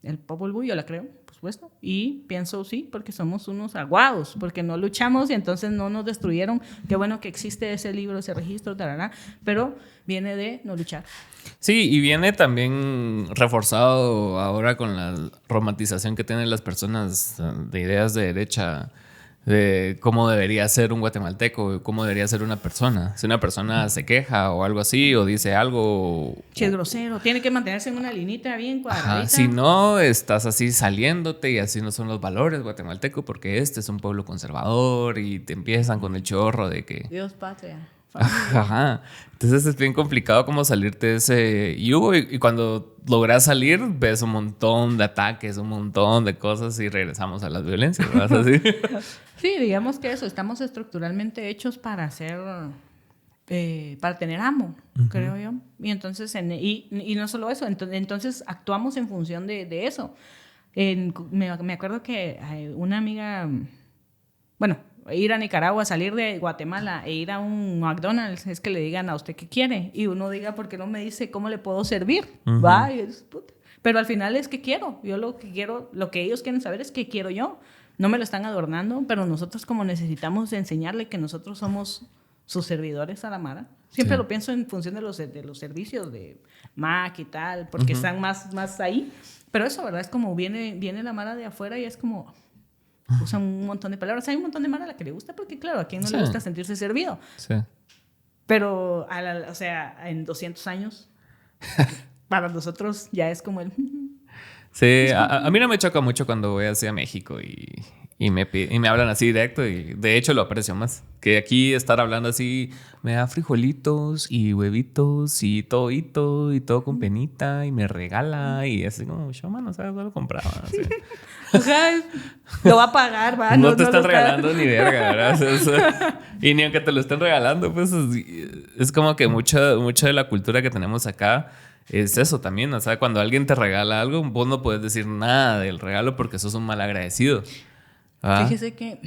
el Popol Vuh, yo la creo, por supuesto, y pienso sí, porque somos unos aguados, porque no luchamos y entonces no nos destruyeron. Qué bueno que existe ese libro, ese registro, tarará, pero viene de no luchar. Sí, y viene también reforzado ahora con la romantización que tienen las personas de ideas de derecha, de cómo debería ser un guatemalteco, cómo debería ser una persona. Si una persona se queja o algo así, o dice algo... Si es grosero, tiene que mantenerse en una linita bien cuadradita. Ajá, si no, estás así saliéndote y así no son los valores guatemaltecos, porque este es un pueblo conservador y te empiezan con el chorro de que... Dios, patria. Ajá. Entonces es bien complicado como salirte de ese yugo y cuando logras salir ves un montón de ataques, un montón de cosas y regresamos a las violencias, ¿verdad? Así. Sí, digamos que eso, estamos estructuralmente hechos para para tener amo, creo yo. Y entonces, y no solo eso, entonces actuamos en función de eso. Me acuerdo que una amiga, bueno, ir a Nicaragua, salir de Guatemala e ir a un McDonald's es que le digan a usted qué quiere y uno diga, ¿por qué no me dice cómo le puedo servir? Va, y pero al final es que quiero. Yo lo que ellos quieren saber es qué quiero yo. No me lo están adornando, pero nosotros como necesitamos enseñarle que nosotros somos sus servidores a la mara. Siempre lo pienso en función de los servicios de Mac y tal, porque están más ahí. Pero eso, ¿verdad? Es como viene la mara de afuera y es como... usan un montón de palabras. Hay un montón de mara a la que le gusta porque, claro, a quien no le gusta sentirse servido. Sí. Pero, o sea, en 200 años, para nosotros ya es como el... Sí, a mí no me choca mucho cuando voy hacia México y me hablan así directo y de hecho lo aprecio más. Que aquí estar hablando así me da frijolitos y huevitos y todo con penita y me regala y así como, yo, mano, ¿sabes? No lo compraba. Así. O sea, lo va a pagar, va. No te están regalando ni verga, ¿verdad? Y ni aunque te lo estén regalando, pues es como que mucha de la cultura que tenemos acá es eso también. O sea, cuando alguien te regala algo, vos no puedes decir nada del regalo porque sos un mal agradecido. ¿Ah? Fíjese que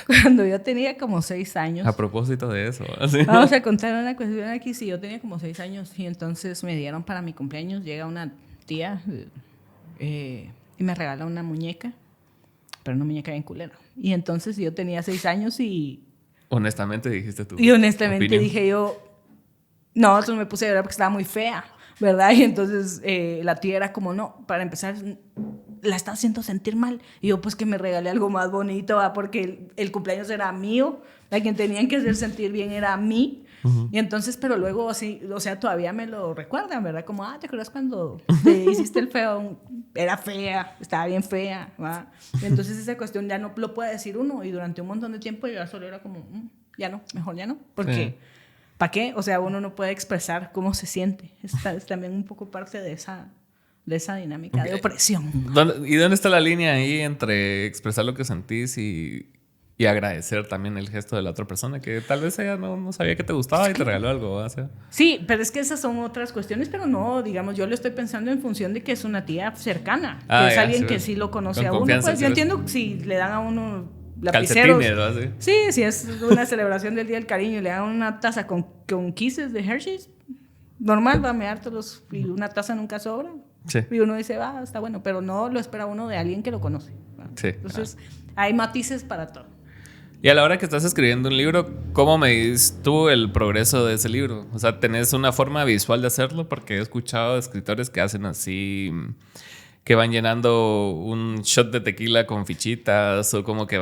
cuando yo tenía como 6 años... A propósito de eso. ¿Sí? Vamos a contar una cuestión aquí. Sí, yo tenía como 6 años y entonces me dieron para mi cumpleaños. Llega una tía y me regala una muñeca, pero una muñeca bien culera. Y entonces yo tenía 6 años y... Honestamente dijiste tú. Y honestamente opinión. Dije yo... No, entonces me puse a llorar porque estaba muy fea, ¿verdad? Y entonces la tía era como, no, para empezar, la está haciendo sentir mal. Y yo, pues que me regalé algo más bonito, ¿va? Porque el cumpleaños era mío, a quien tenían que hacer sentir bien era a mí. Y entonces, pero luego, así, o sea, todavía me lo recuerdan, ¿verdad? Como, ¿te acuerdas cuando te hiciste el feo? Era fea, estaba bien fea, ¿va? Y entonces esa cuestión ya no lo puede decir uno. Y durante un montón de tiempo yo ya solo era como, ya no, mejor ya no. Porque... Sí. ¿Para qué? O sea, uno no puede expresar cómo se siente. Es también un poco parte de esa dinámica de opresión. ¿Y dónde está la línea ahí entre expresar lo que sentís y agradecer también el gesto de la otra persona? Que tal vez ella no sabía que te gustaba y te regaló algo. O sea. Sí, pero es que esas son otras cuestiones, pero no, digamos, yo lo estoy pensando en función de que es una tía cercana. Que es alguien que sí lo conoce a uno. Pues yo entiendo si le dan a uno... lapiceros. ¿no? Sí, si es una celebración del Día del Cariño y le dan una taza con kisses de Hershey's, normal, va a mear todos y una taza nunca sobra. Sí. Y uno dice, está bueno, pero no lo espera uno de alguien que lo conoce. Sí. Entonces, hay matices para todo. Y a la hora que estás escribiendo un libro, ¿cómo medís tú el progreso de ese libro? O sea, ¿tenés una forma visual de hacerlo? Porque he escuchado de escritores que hacen así... que van llenando un shot de tequila con fichitas o como que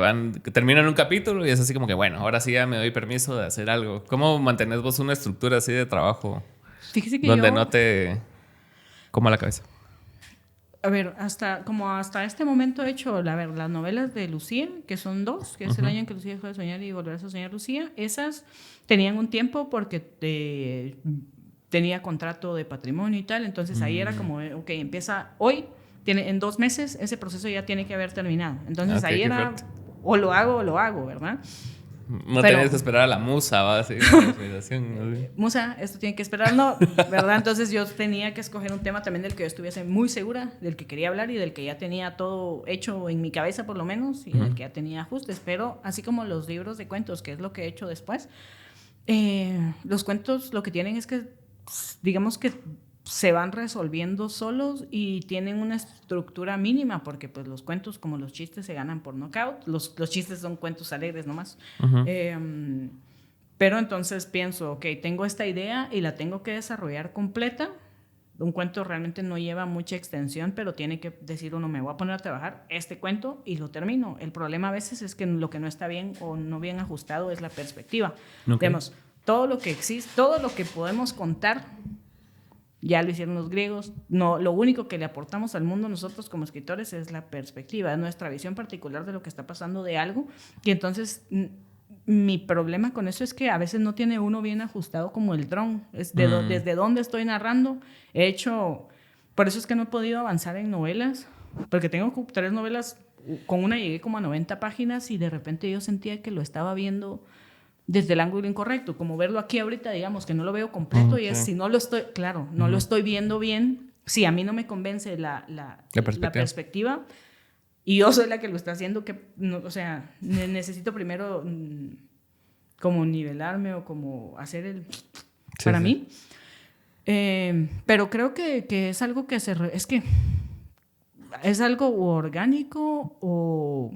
terminan un capítulo y es así como que, bueno, ahora sí ya me doy permiso de hacer algo. ¿Cómo mantenés vos una estructura así de trabajo? Fíjese que donde yo, no te coma la cabeza. a ver, hasta este momento he hecho, las novelas de Lucía, que son 2, que es El año en que Lucía dejó de soñar y Volverás a soñar Lucía. Esas tenían un tiempo porque tenía contrato de patrimonio y tal, entonces ahí era como, ok, empieza hoy, en 2 meses ese proceso ya tiene que haber terminado. Entonces ahí era, o lo hago, ¿verdad? No tenías que esperar a la musa, ¿va? Así, ¿no? Musa, esto tiene que esperar, no, ¿verdad? Entonces yo tenía que escoger un tema también del que yo estuviese muy segura, del que quería hablar y del que ya tenía todo hecho en mi cabeza por lo menos, y del que ya tenía ajustes. Pero así como los libros de cuentos, que es lo que he hecho después, los cuentos lo que tienen es que, digamos que se van resolviendo solos y tienen una estructura mínima, porque pues los cuentos, como los chistes, se ganan por knockout. Los chistes son cuentos alegres nomás. Pero entonces pienso, ok, tengo esta idea y la tengo que desarrollar completa. Un cuento realmente no lleva mucha extensión, pero tiene que decir uno, me voy a poner a trabajar este cuento y lo termino. El problema a veces es que lo que no está bien o no bien ajustado es la perspectiva. Digamos, todo lo que existe, todo lo que podemos contar, ya lo hicieron los griegos. No, lo único que le aportamos al mundo nosotros como escritores es la perspectiva, es nuestra visión particular de lo que está pasando de algo. Y entonces mi problema con eso es que a veces no tiene uno bien ajustado como el dron. Es desde dónde estoy narrando. Por eso es que no he podido avanzar en novelas, porque tengo 3 novelas, con una llegué como a 90 páginas y de repente yo sentía que lo estaba viendo desde el ángulo incorrecto, como verlo aquí ahorita, digamos, que no lo veo completo, y es, si no lo estoy, claro, no lo estoy viendo bien, si a mí no me convence la perspectiva, y yo soy la que lo está haciendo, que, no, o sea, necesito primero como nivelarme o como hacer el... para mí. Pero creo que es algo que es que es algo orgánico o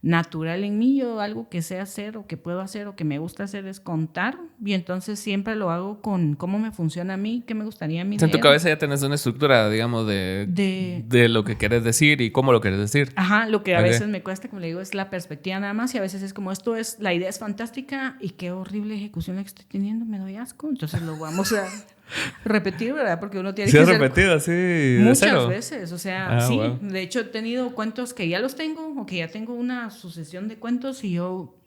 natural en mí. Yo algo que sé hacer o que puedo hacer o que me gusta hacer es contar, y entonces siempre lo hago con cómo me funciona a mí, qué me gustaría a mí. En tu cabeza ya tenés una estructura, digamos, de lo que quieres decir y cómo lo quieres decir. Ajá, lo que a veces me cuesta, como le digo, es la perspectiva nada más, y a veces es como, la idea es fantástica y qué horrible ejecución la que estoy teniendo, me doy asco, entonces lo vamos a repetir, ¿verdad? Porque uno tiene que hacer repetido así muchas veces, o sea, sí. Wow. De hecho, he tenido cuentos que ya los tengo, o que ya tengo una sucesión de cuentos y yo,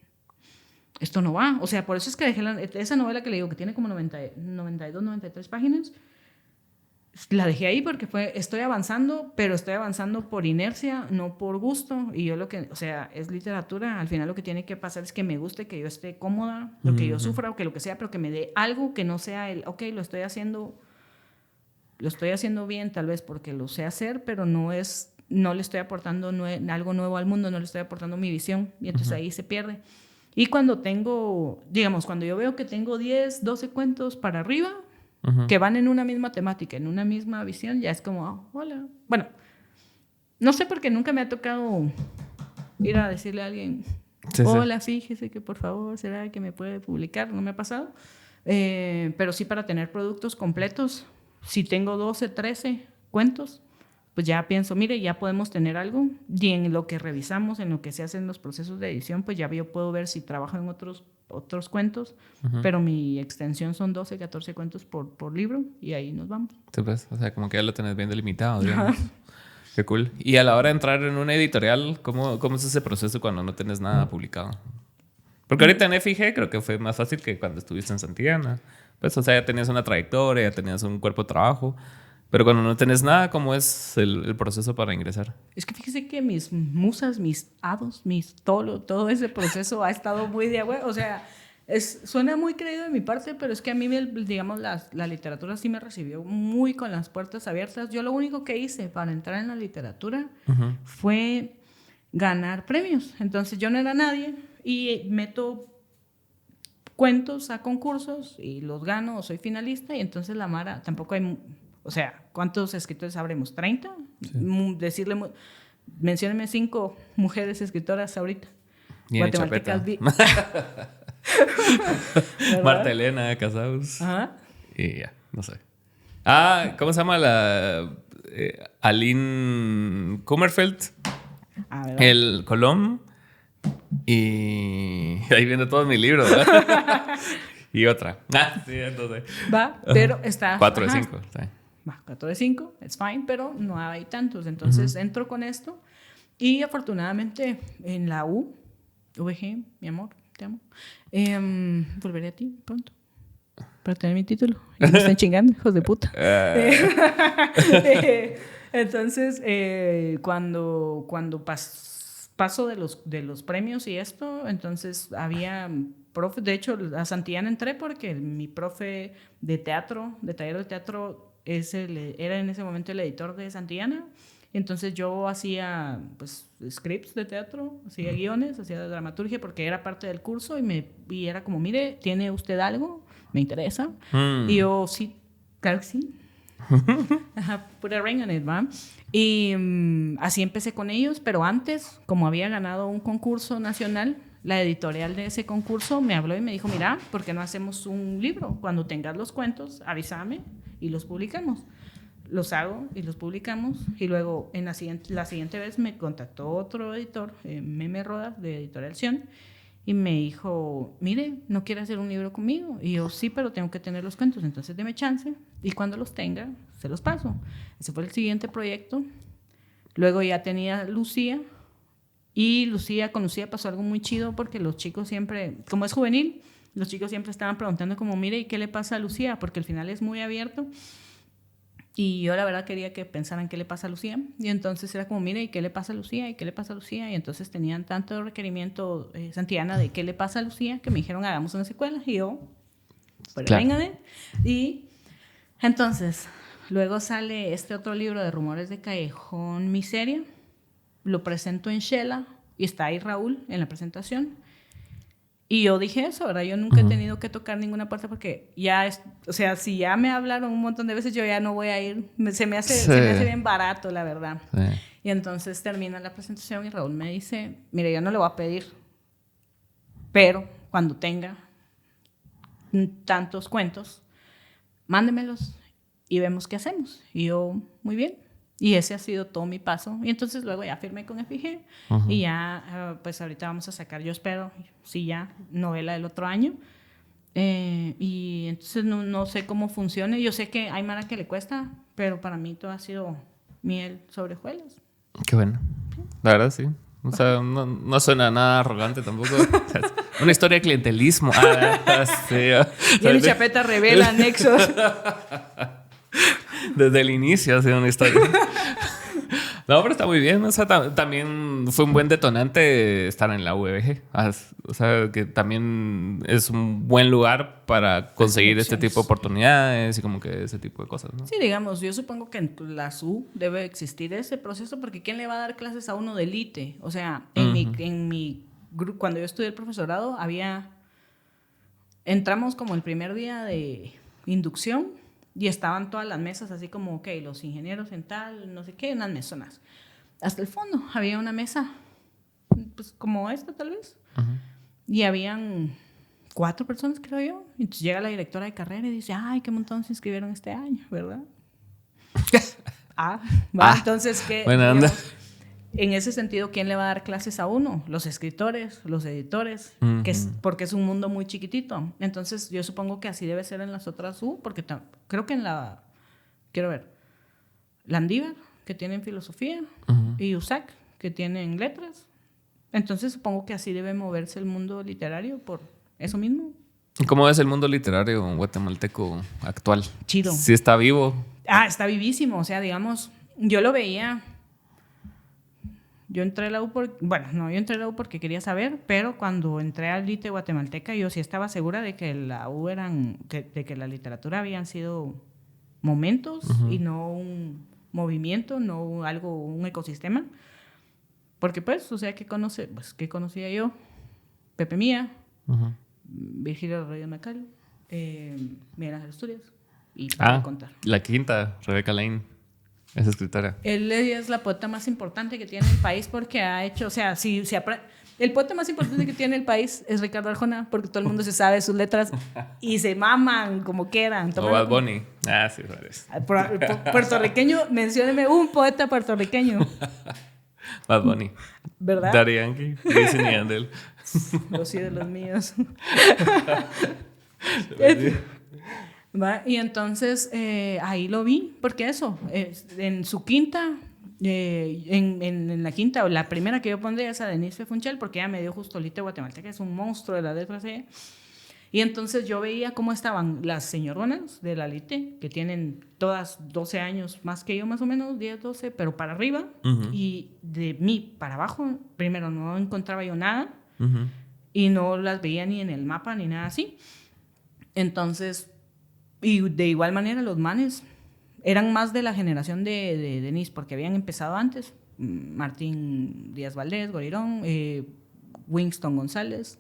esto no va. O sea, por eso es que dejé esa novela que le digo que tiene como 92, 93 páginas. La dejé ahí porque estoy avanzando, pero estoy avanzando por inercia, no por gusto. Y yo o sea, es literatura. Al final lo que tiene que pasar es que me guste, que yo esté cómoda, lo que yo sufra o que lo que sea, pero que me dé algo que no sea ok, lo estoy haciendo bien, tal vez porque lo sé hacer, pero no le estoy aportando algo nuevo al mundo, no le estoy aportando mi visión, y entonces ahí se pierde. Y cuando cuando yo veo que tengo 10, 12 cuentos para arriba, que van en una misma temática, en una misma visión, ya es como, hola. Bueno, no sé, porque nunca me ha tocado ir a decirle a alguien, hola, fíjese que por favor, ¿será que me puede publicar? No me ha pasado. Pero sí, para tener productos completos, si tengo 12, 13 cuentos, pues ya pienso, mire, ya podemos tener algo, y en lo que revisamos, en lo que se hacen los procesos de edición, pues ya yo puedo ver si trabajo en otros cuentos, pero mi extensión son 12, 14 cuentos por libro, y ahí nos vamos. Sí, pues, o sea, como que ya lo tenés bien delimitado, digamos. Qué cool. Y a la hora de entrar en una editorial, ¿cómo es ese proceso cuando no tenés nada publicado? Porque ahorita en FIG creo que fue más fácil que cuando estuviste en Santillana. Pues, o sea, ya tenías una trayectoria, ya tenías un cuerpo de trabajo. Pero cuando no tenés nada, ¿cómo es el proceso para ingresar? Es que fíjese que mis musas, mis hados, todo ese proceso ha estado muy de agua. O sea, suena muy creído de mi parte, pero es que a mí, digamos, la literatura sí me recibió muy con las puertas abiertas. Yo lo único que hice para entrar en la literatura fue ganar premios. Entonces yo no era nadie y meto cuentos a concursos y los gano o soy finalista, y entonces la Mara tampoco hay... O sea, ¿cuántos escritores habremos? ¿30? Sí. Mencióneme 5 mujeres escritoras ahorita. Y en Chapeta. Marta Elena Casaus. Ajá. Y ya, no sé. ¿Cómo se llama Aline Kummerfeld, ver, el Colom, y ahí viene todo mi libro, ¿verdad? Y otra. Sí, entonces. Va, pero está... 4 de 5. Va, 4 de 5, es fine, pero no hay tantos. Entonces entro con esto y afortunadamente en la VG, mi amor, te amo. Volveré a ti pronto para tener mi título. Y me están chingando, hijos de puta. Entonces, cuando paso de los premios y esto, entonces había profe, de hecho a Santillana entré porque mi profe de teatro, de taller de teatro, era en ese momento el editor de Santillana. Entonces yo hacía pues scripts de teatro, hacía guiones, hacía dramaturgia porque era parte del curso y era como, mire, ¿tiene usted algo? ¿Me interesa? Y yo, sí, claro que sí. Put a ring on it, ¿va? Y así empecé con ellos, pero antes, como había ganado un concurso nacional, la editorial de ese concurso me habló y me dijo, mira, ¿por qué no hacemos un libro? Cuando tengas los cuentos, avísame y los publicamos. Los hago y los publicamos. Y luego, la siguiente vez me contactó otro editor, Meme Rodas, de Editorial Sion, y me dijo, mire, ¿no quiere hacer un libro conmigo? Y yo, sí, pero tengo que tener los cuentos, entonces deme chance. Y cuando los tenga, se los paso. Ese fue el siguiente proyecto. Luego ya tenía Lucía. Y con Lucía pasó algo muy chido porque los chicos siempre, como es juvenil, los chicos siempre estaban preguntando como, mire, ¿y qué le pasa a Lucía? Porque el final es muy abierto. Y yo la verdad quería que pensaran qué le pasa a Lucía. Y entonces era como, mire, ¿y qué le pasa a Lucía? ¿Y qué le pasa a Lucía? Y entonces tenían tanto requerimiento Santillana de qué le pasa a Lucía que me dijeron, hagamos una secuela. Y yo, pero claro. Vengan. Y entonces, luego sale este otro libro de Rumores de Callejón Miseria. Lo presento en Shela y está ahí Raúl en la presentación. Y yo dije eso, ¿verdad? Yo nunca he tenido que tocar ninguna parte porque ya, o sea, si ya me hablaron un montón de veces, yo ya no voy a ir. Se me hace bien barato, la verdad. Sí. Y entonces termina la presentación y Raúl me dice, mire, yo no le voy a pedir, pero cuando tenga tantos cuentos, mándemelos y vemos qué hacemos. Y yo, muy bien. Y ese ha sido todo mi paso. Y entonces luego ya firmé con FIG. Y ya, pues ahorita vamos a sacar, yo espero, sí ya, novela del otro año. Y entonces no sé cómo funcione. Yo sé que hay mara que le cuesta, pero para mí todo ha sido miel sobre hojuelas. Qué bueno. La verdad, sí. O sea, no suena nada arrogante tampoco. O sea, una historia de clientelismo. Sí. Jenny Chapeta revela nexos. Desde el inicio ha sido una historia. No, pero está muy bien. O sea, también fue un buen detonante estar en la UVG. O sea, que también es un buen lugar para conseguir este tipo de oportunidades y como que ese tipo de cosas, ¿no? Sí, digamos, yo supongo que en la SU debe existir ese proceso porque ¿quién le va a dar clases a uno de élite? O sea, en mi grupo, cuando yo estudié el profesorado, entramos como el primer día de inducción. Y estaban todas las mesas así como, ok, los ingenieros en tal, no sé qué, unas mesonas. Hasta el fondo había una mesa, pues como esta tal vez. Y habían 4 personas, creo yo. Y entonces llega la directora de carrera y dice, ay, qué montón se inscribieron este año, ¿verdad? Entonces, ¿qué? Buena onda. En ese sentido, ¿quién le va a dar clases a uno? Los escritores, los editores, porque es un mundo muy chiquitito. Entonces, yo supongo que así debe ser en las otras U, porque creo que quiero ver, Landívar, que tienen filosofía, y USAC, que tienen letras. Entonces, supongo que así debe moverse el mundo literario por eso mismo. ¿Cómo es el mundo literario guatemalteco actual? Chido. ¿Sí está vivo? Está vivísimo. O sea, digamos, yo lo veía... Yo entré a la U porque quería saber, pero cuando entré al LITE Guatemalteca, yo sí estaba segura de que la U de que la literatura habían sido momentos y no un movimiento, no un ecosistema. Porque pues, o sea, ¿qué conocía yo? Pepe Mía, Virgilio Reyes Macal, Miguel Ángel Asturias, y para contar. La quinta, Rebeca Lane. esa escritora. Él es la poeta más importante que tiene el país porque ha hecho, o sea, el poeta más importante que tiene el país es Ricardo Arjona, porque todo el mundo se sabe sus letras y se maman como quieran. O Bad Bunny. Ah, sí, sabes. Puertorriqueño, mencióneme un poeta puertorriqueño. Bad Bunny. ¿Verdad? Daddy Yankee. Wisin y Yandel. Los ídolos míos. ¿Va? Y entonces ahí lo vi, porque eso, en su quinta, en la quinta, o la primera que yo pondría es a Denise Funchal, porque ella me dio justo Lite Guatemalteca, es un monstruo de la letra C. Y entonces yo veía cómo estaban las señoronas de la Lite, que tienen todas 12 años más que yo, más o menos, 10, 12, pero para arriba. Y de mí para abajo, primero no encontraba yo nada. Y no las veía ni en el mapa ni nada así. Entonces, y de igual manera los manes eran más de la generación de Denise, porque habían empezado antes. Martín Díaz Valdés, Gorirón, Winston González,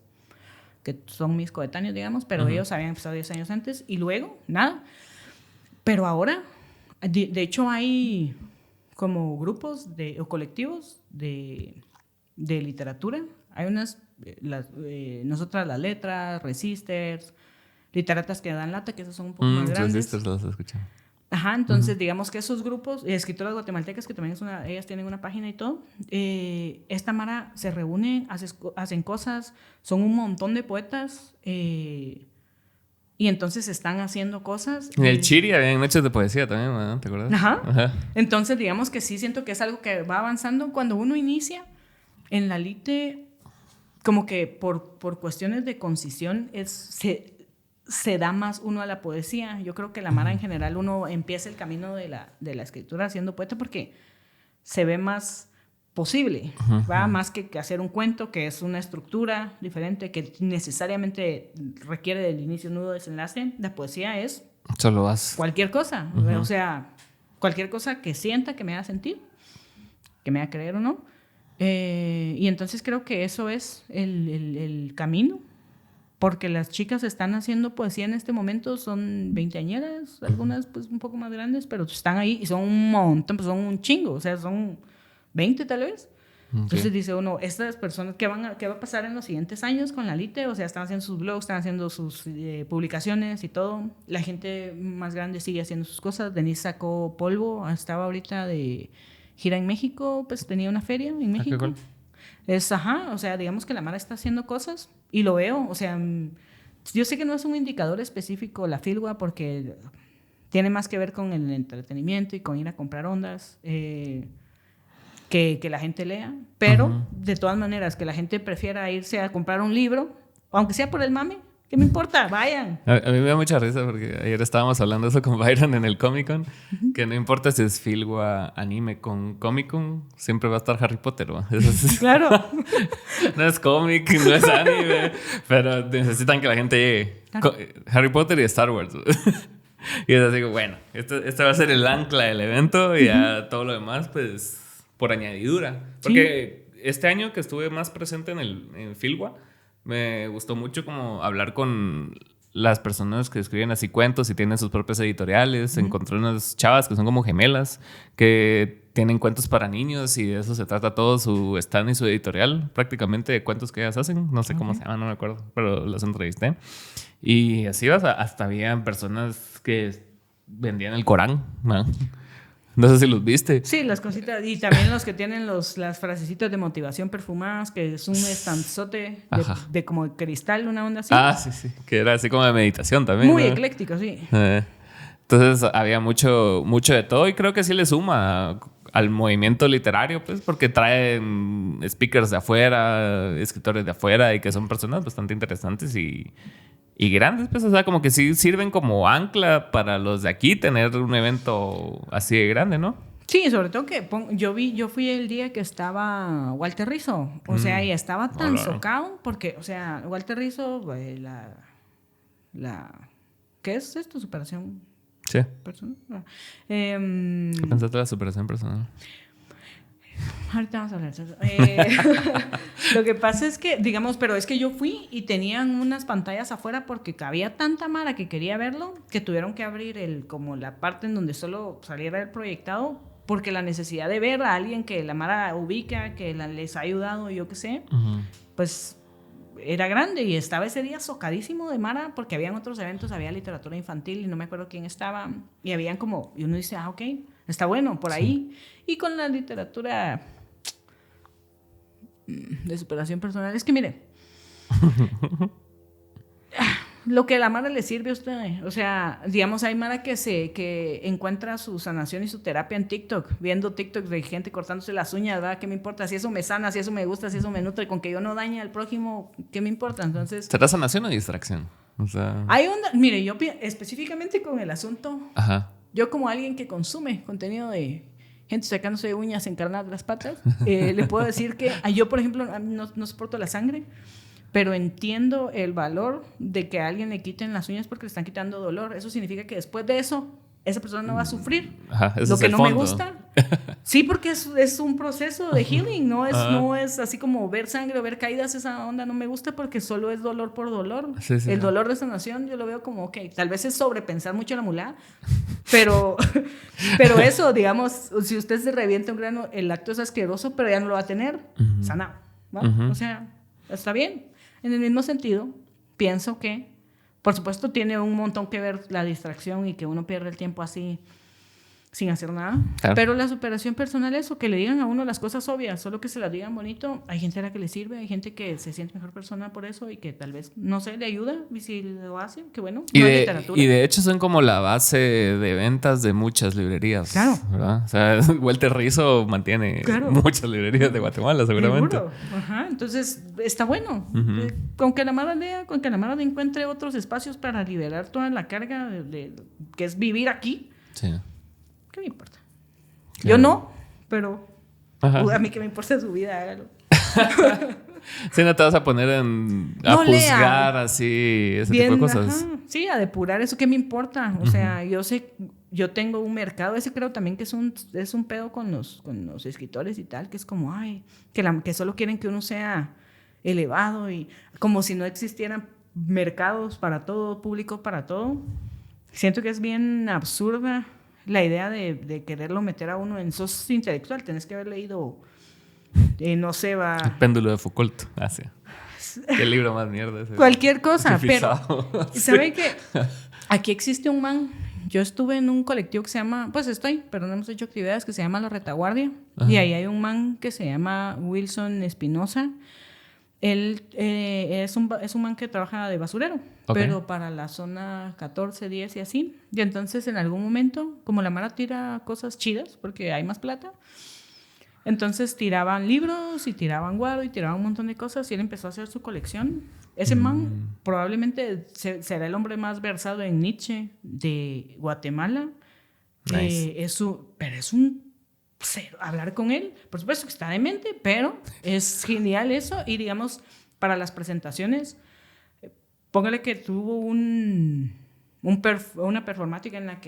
que son mis coetáneos, digamos, pero ellos habían empezado 10 años antes y luego, nada. Pero ahora, de hecho, hay como grupos o colectivos de literatura. Hay unas, nosotras las letras, Resisters, literatas que dan lata, que esas son un poco más grandes. Resisters las escuchamos. Ajá, entonces digamos que esos grupos, escritoras guatemaltecas, que también ellas tienen una página y todo, esta mara se reúne, hacen cosas, son un montón de poetas, y entonces están haciendo cosas. En el Chiri había noches de poesía también, ¿no? ¿Te acuerdas? Ajá. Entonces digamos que sí siento que es algo que va avanzando. Cuando uno inicia en la Lite, como que por cuestiones de concisión se da más uno a la poesía. Yo creo que la mara en general uno empieza el camino de la escritura siendo poeta porque se ve más posible, ¿va? Más que hacer un cuento, que es una estructura diferente, que necesariamente requiere del inicio, nudo, desenlace. La poesía es solo vas. Cualquier cosa, o sea, cualquier cosa que sienta, que me haga sentir, que me haga creer o no. Y entonces creo que eso es el camino. Porque las chicas están haciendo poesía en este momento, son veinteañeras, algunas pues un poco más grandes, pero están ahí y son un montón, pues son un chingo, o sea, son 20 tal vez. Okay. Entonces dice uno, estas personas, ¿qué va a pasar en los siguientes años con la Lite? O sea, están haciendo sus blogs, están haciendo sus publicaciones y todo. La gente más grande sigue haciendo sus cosas. Denise sacó Polvo, estaba ahorita de gira en México, pues tenía una feria en México. Cool. O sea, digamos que la mara está haciendo cosas y lo veo, o sea, yo sé que no es un indicador específico la Filgua porque tiene más que ver con el entretenimiento y con ir a comprar ondas, que la gente lea, pero de todas maneras que la gente prefiera irse a comprar un libro, aunque sea por el mame, ¿qué me importa? Vayan. A mí me da mucha risa porque ayer estábamos hablando de eso con Byron en el Comic Con, que no importa si es Filgua, anime con Comic Con, siempre va a estar Harry Potter, ¿no? Claro. No es cómic, no es anime, pero necesitan que la gente llegue. Claro. Harry Potter y Star Wars. Y es así, bueno, este va a ser el ancla del evento y ya todo lo demás, pues, por añadidura. Porque este año que estuve más presente en Filgua, me gustó mucho como hablar con las personas que escriben así cuentos y tienen sus propias editoriales. Encontré unas chavas que son como gemelas que tienen cuentos para niños y de eso se trata todo su stand y su editorial, prácticamente de cuentos que ellas hacen. No sé cómo se llama, no me acuerdo, pero las entrevisté. Y así hasta había personas que vendían el Corán, ¿no? No sé si los viste. Sí, las cositas. Y también los que tienen las frasecitas de motivación perfumadas, que es un estanzote de como de cristal, una onda así. Ah, sí. Que era así como de meditación también. Muy ¿no? ecléctico, sí. Entonces había mucho de todo y creo que sí le suma al movimiento literario, pues, porque traen speakers de afuera, escritores de afuera y que son personas bastante interesantes y grandes, pues, o sea, como que sí sirven como ancla para los de aquí tener un evento así de grande, ¿no? Sí, sobre todo que yo fui el día que estaba Walter Rizzo, o sea, y estaba tan socado porque, o sea, Walter Rizzo, ¿qué es esto? Superación personal. ¿Qué pensaste de la superación personal? Ahorita vamos a hablar de eso. Lo que pasa es que, digamos, pero es que yo fui y tenían unas pantallas afuera porque cabía tanta mara que quería verlo que tuvieron que abrir como la parte en donde solo saliera el proyectado porque la necesidad de ver a alguien que la Mara ubica, que les ha ayudado, yo qué sé, pues era grande y estaba ese día socadísimo de Mara porque habían otros eventos, había literatura infantil y no me acuerdo quién estaba y habían como, y uno dice, ok, está bueno, por ahí. Y con la literatura de superación personal, es que mire, lo que a la Mara le sirve a usted, o sea, digamos, hay Mara que encuentra su sanación y su terapia en TikTok, viendo TikTok de gente cortándose las uñas, ¿verdad? ¿Qué me importa? Si eso me sana, si eso me gusta, si eso me nutre, con que yo no dañe al prójimo, ¿qué me importa? Entonces, ¿será sanación o distracción? O sea... hay onda, mire, yo específicamente con el asunto, Ajá. yo como alguien que consume contenido de gente sacándose uñas encarnadas de las patas, le puedo decir que yo, por ejemplo, no soporto la sangre, pero entiendo el valor de que a alguien le quiten las uñas porque le están quitando dolor. Eso significa que después de eso, esa persona no va a sufrir. Ajá, lo que no me gusta. Sí, porque es un proceso de healing, no es así como ver sangre o ver caídas, esa onda no me gusta porque solo es dolor por dolor. El dolor de sanación yo lo veo como, ok, tal vez es sobrepensar mucho la mulá, pero eso, digamos, si usted se revienta un grano, el acto es asqueroso, pero ya no lo va a tener sanado, ¿va? O sea, está bien. En el mismo sentido, pienso que, por supuesto, tiene un montón que ver la distracción y que uno pierde el tiempo así sin hacer nada. Claro. Pero la superación personal es o que le digan a uno las cosas obvias, solo que se las digan bonito. Hay gente a la que le sirve, hay gente que se siente mejor persona por eso y que tal vez, no sé, le ayuda. Y si lo hace, qué bueno. Y, no hay literatura. Y de hecho son como la base de ventas de muchas librerías. Claro. ¿Verdad? O sea, Walter Rizzo mantiene muchas librerías de Guatemala, seguramente. Seguro. Ajá. Entonces, está bueno. Con que la Mara lea, con que la Mara encuentre otros espacios para liberar toda la carga que es vivir aquí. Sí. ¿Qué me importa? Claro. Yo no, pero a mí que me importa su vida, hágalo. Sí, no te vas a poner a juzgar así, ese tipo de cosas. Ajá. Sí, a depurar eso, ¿qué me importa? O sea, yo sé, yo tengo un mercado, ese creo también que es un pedo con los escritores y tal, que es como, ay, que solo quieren que uno sea elevado y como si no existieran mercados para todo, público para todo. Siento que es bien absurda la idea de quererlo meter a uno en sos intelectual. Tenés que haber leído, no sé, va... El péndulo de Foucault. Sí. Qué libro más mierda ese. Cualquier cosa, pero... ¿Saben qué? Aquí existe un man... Yo estuve en un colectivo que se llama... pero no hemos hecho actividades, que se llama La Retaguardia. Ajá. Y ahí hay un man que se llama Wilson Espinosa. Él es un man que trabaja de basurero, pero para la zona 14, 10 y así. Y entonces en algún momento, como la Mara tira cosas chidas, porque hay más plata, entonces tiraban libros y tiraban guaro y tiraban un montón de cosas y él empezó a hacer su colección. Ese man probablemente será el hombre más versado en Nietzsche de Guatemala. Nice. Pero es un... cero. Hablar con él, por supuesto que está demente, pero es genial eso. Y digamos, para las presentaciones, póngale que tuvo una performática en la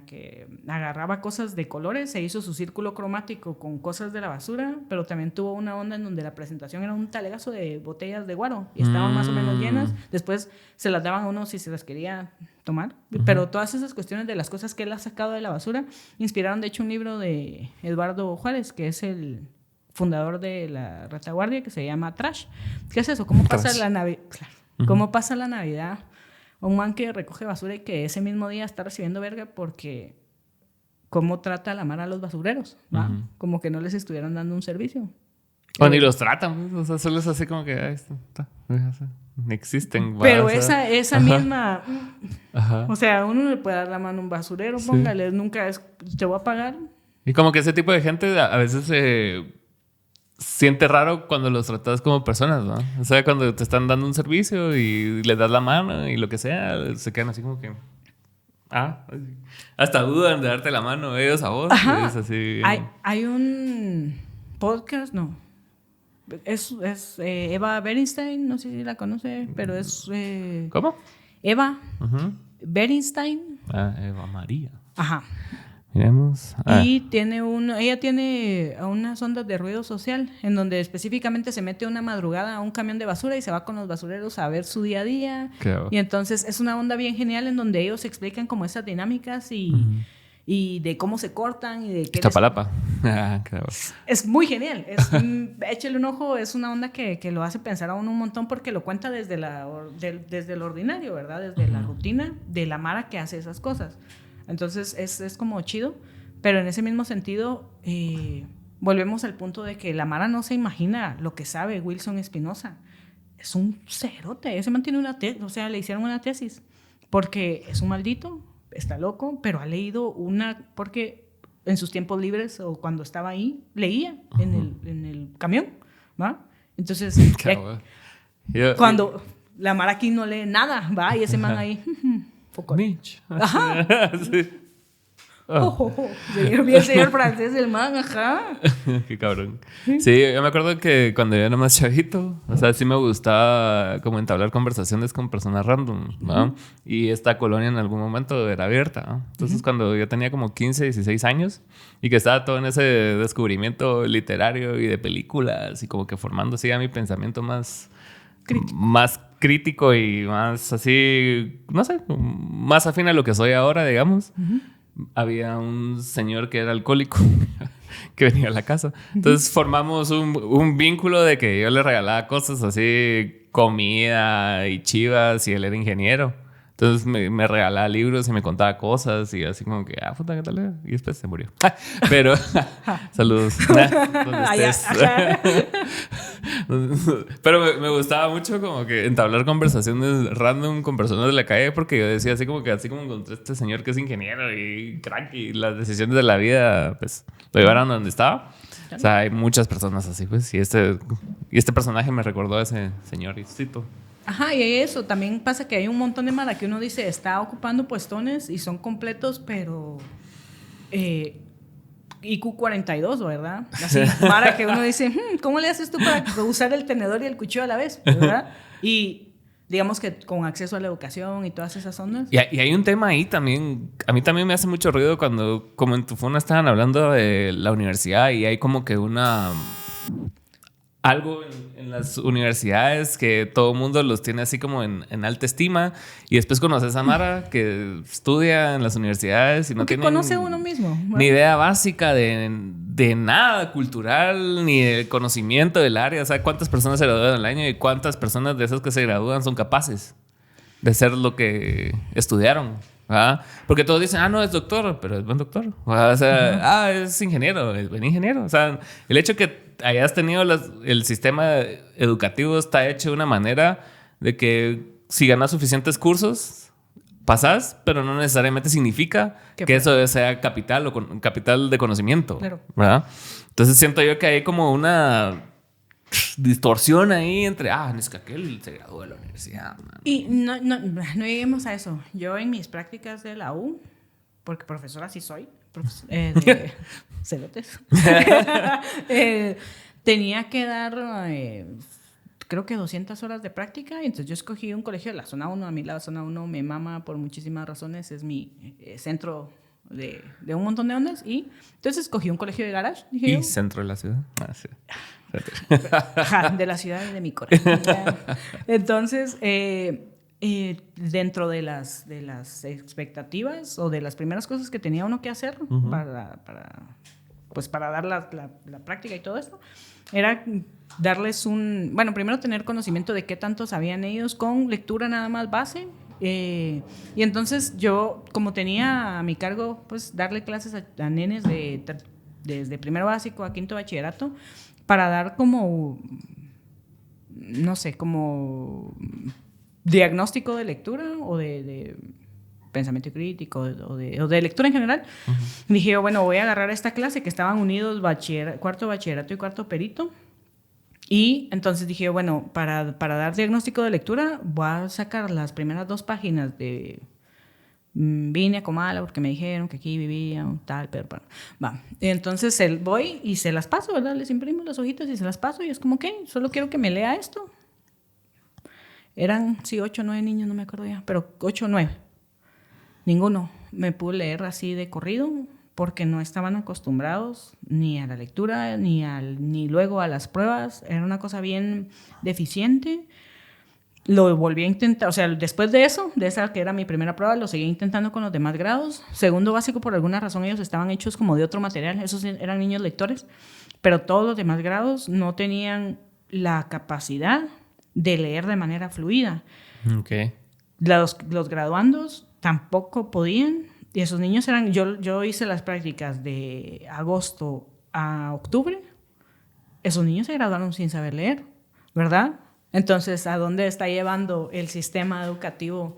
que agarraba cosas de colores, se hizo su círculo cromático con cosas de la basura, pero también tuvo una onda en donde la presentación era un talegazo de botellas de guaro y estaban más o menos llenas. Después se las daban a uno si se las quería tomar, pero todas esas cuestiones de las cosas que él ha sacado de la basura inspiraron de hecho un libro de Eduardo Juárez, que es el fundador de La Retaguardia, que se llama Trash. ¿Qué es eso? ¿Cómo pasa la Navidad? Claro. ¿Cómo pasa la Navidad? Un man que recoge basura y que ese mismo día está recibiendo verga porque cómo trata la Mara a los basureros, ¿va? Como que no les estuvieran dando un servicio. O ni los tratan, o sea, solo es así como que existen. Pero esa misma... O sea, uno no le puede dar la mano a un basurero, póngale, nunca es... Te voy a pagar. Y como que ese tipo de gente a veces se siente raro cuando los tratas como personas, ¿no? O sea, cuando te están dando un servicio y les das la mano y lo que sea, se quedan así como que... hasta dudan de darte la mano ellos a vos. Es así, hay un podcast, no. Es Eva Bernstein, no sé si la conoce, pero es... ¿Cómo? Eva Bernstein. Eva María. Ajá. Miremos. Y ella tiene unas ondas de ruido social en donde específicamente se mete una madrugada a un camión de basura y se va con los basureros a ver su día a día. Y entonces es una onda bien genial en donde ellos explican como esas dinámicas y y de cómo se cortan y de qué Chapalapa. Es muy genial. Échale un ojo, es una onda que lo hace pensar a uno un montón porque lo cuenta desde lo ordinario, ¿verdad? Desde la rutina de la mara que hace esas cosas. Entonces es como chido, pero en ese mismo sentido volvemos al punto de que la mara no se imagina lo que sabe Wilson Espinosa. Es un cerote. Ese man tiene una tesis, o sea, le hicieron una tesis porque es un maldito, está loco, pero ha leído porque en sus tiempos libres o cuando estaba ahí, leía en el camión, ¿va? Entonces, cuando la mara aquí no lee nada, ¿va? Y ese man ahí, Mitch. Ajá. Sí. Bien señor francés, el man, ajá. Qué cabrón. Sí, yo me acuerdo que cuando yo era más chavito, o sea, sí me gustaba como entablar conversaciones con personas random, ¿no? Y esta colonia en algún momento era abierta, ¿no? Entonces, cuando yo tenía como 15, 16 años y que estaba todo en ese descubrimiento literario y de películas y como que formando así a mi pensamiento más crítico y más así, no sé, más afín a lo que soy ahora, digamos. Había un señor que era alcohólico que venía a la casa. Entonces formamos un vínculo de que yo le regalaba cosas así, comida y chivas, y él era ingeniero. Entonces me regalaba libros y me contaba cosas y así como que, puta, ¿qué tal? Y después se murió. Pero, saludos. ¿Dónde estés? Pero me gustaba mucho como que entablar conversaciones random con personas de la calle porque yo decía así como encontré este señor que es ingeniero y crack y las decisiones de la vida pues lo llevaron a donde estaba. O sea, hay muchas personas así, pues, y este personaje me recordó a ese señorcito. Ajá, y eso también pasa que hay un montón de mara que uno dice está ocupando puestones y son completos, pero IQ 42, ¿verdad? Así, mara que uno dice, ¿cómo le haces tú para usar el tenedor y el cuchillo a la vez? ¿Verdad? Y digamos que con acceso a la educación y todas esas ondas. Y hay un tema ahí también, a mí también me hace mucho ruido cuando, como en tu funa estaban hablando de la universidad y hay como que algo en las universidades que todo el mundo los tiene así como en alta estima y después conoces a Mara que estudia en las universidades y no tiene conoce uno mismo, ¿verdad? Ni idea básica de nada cultural ni de conocimiento del área. O sea, cuántas personas se gradúan al año y cuántas personas de esas que se gradúan son capaces de ser lo que estudiaron. ¿Ah? Porque todos dicen, no, es doctor, pero es buen doctor. O sea, es ingeniero, es buen ingeniero. O sea, el hecho que hayas tenido el sistema educativo está hecho de una manera de que si ganas suficientes cursos, pasas, pero no necesariamente significa que eso sea capital o capital de conocimiento. Claro. ¿Verdad? Entonces siento yo que hay como una distorsión ahí entre, es que aquel se graduó de la universidad. Man. Y no lleguemos a eso. Yo en mis prácticas de la U, porque profesora sí soy, de celotes, tenía que dar, creo que 200 horas de práctica. Entonces yo escogí un colegio de la zona 1. A mí la zona 1 me mama por muchísimas razones. Es mi centro de un montón de ondas. Y entonces escogí un colegio de garage. ¿Y centro de la ciudad? Sí. Ajá, de la ciudad y de mi corazón. Entonces, dentro de las expectativas o de las primeras cosas que tenía uno que hacer para dar la práctica y todo esto, era darles primero tener conocimiento de qué tanto sabían ellos con lectura nada más base. Y entonces yo, como tenía a mi cargo, pues darle clases a nenes desde primero básico a quinto bachillerato, para dar como, no sé, como diagnóstico de lectura o de pensamiento crítico o de lectura en general. Dije yo, bueno, voy a agarrar esta clase que estaban unidos cuarto bachillerato y cuarto perito. Y entonces dije yo, bueno, para dar diagnóstico de lectura voy a sacar las primeras 2 páginas de... Vine a Comala porque me dijeron que aquí vivía un tal, pero va. Entonces voy y se las paso, ¿verdad? Les imprimo las hojitas y se las paso y es como que solo quiero que me lea esto. Eran, 8 o 9 niños, no me acuerdo ya, pero 8 o 9. Ninguno me pudo leer así de corrido porque no estaban acostumbrados ni a la lectura ni luego a las pruebas. Era una cosa bien deficiente. lo volví a intentar, o sea, después de eso, de esa que era mi primera prueba, lo seguí intentando con los demás grados. Segundo básico, por alguna razón, ellos estaban hechos como de otro material, esos eran niños lectores, pero todos los demás grados no tenían la capacidad de leer de manera fluida. Okay. Los graduandos tampoco podían, y esos niños eran, yo hice las prácticas de agosto a octubre, esos niños se graduaron sin saber leer, ¿verdad? Entonces, ¿a dónde está llevando el sistema educativo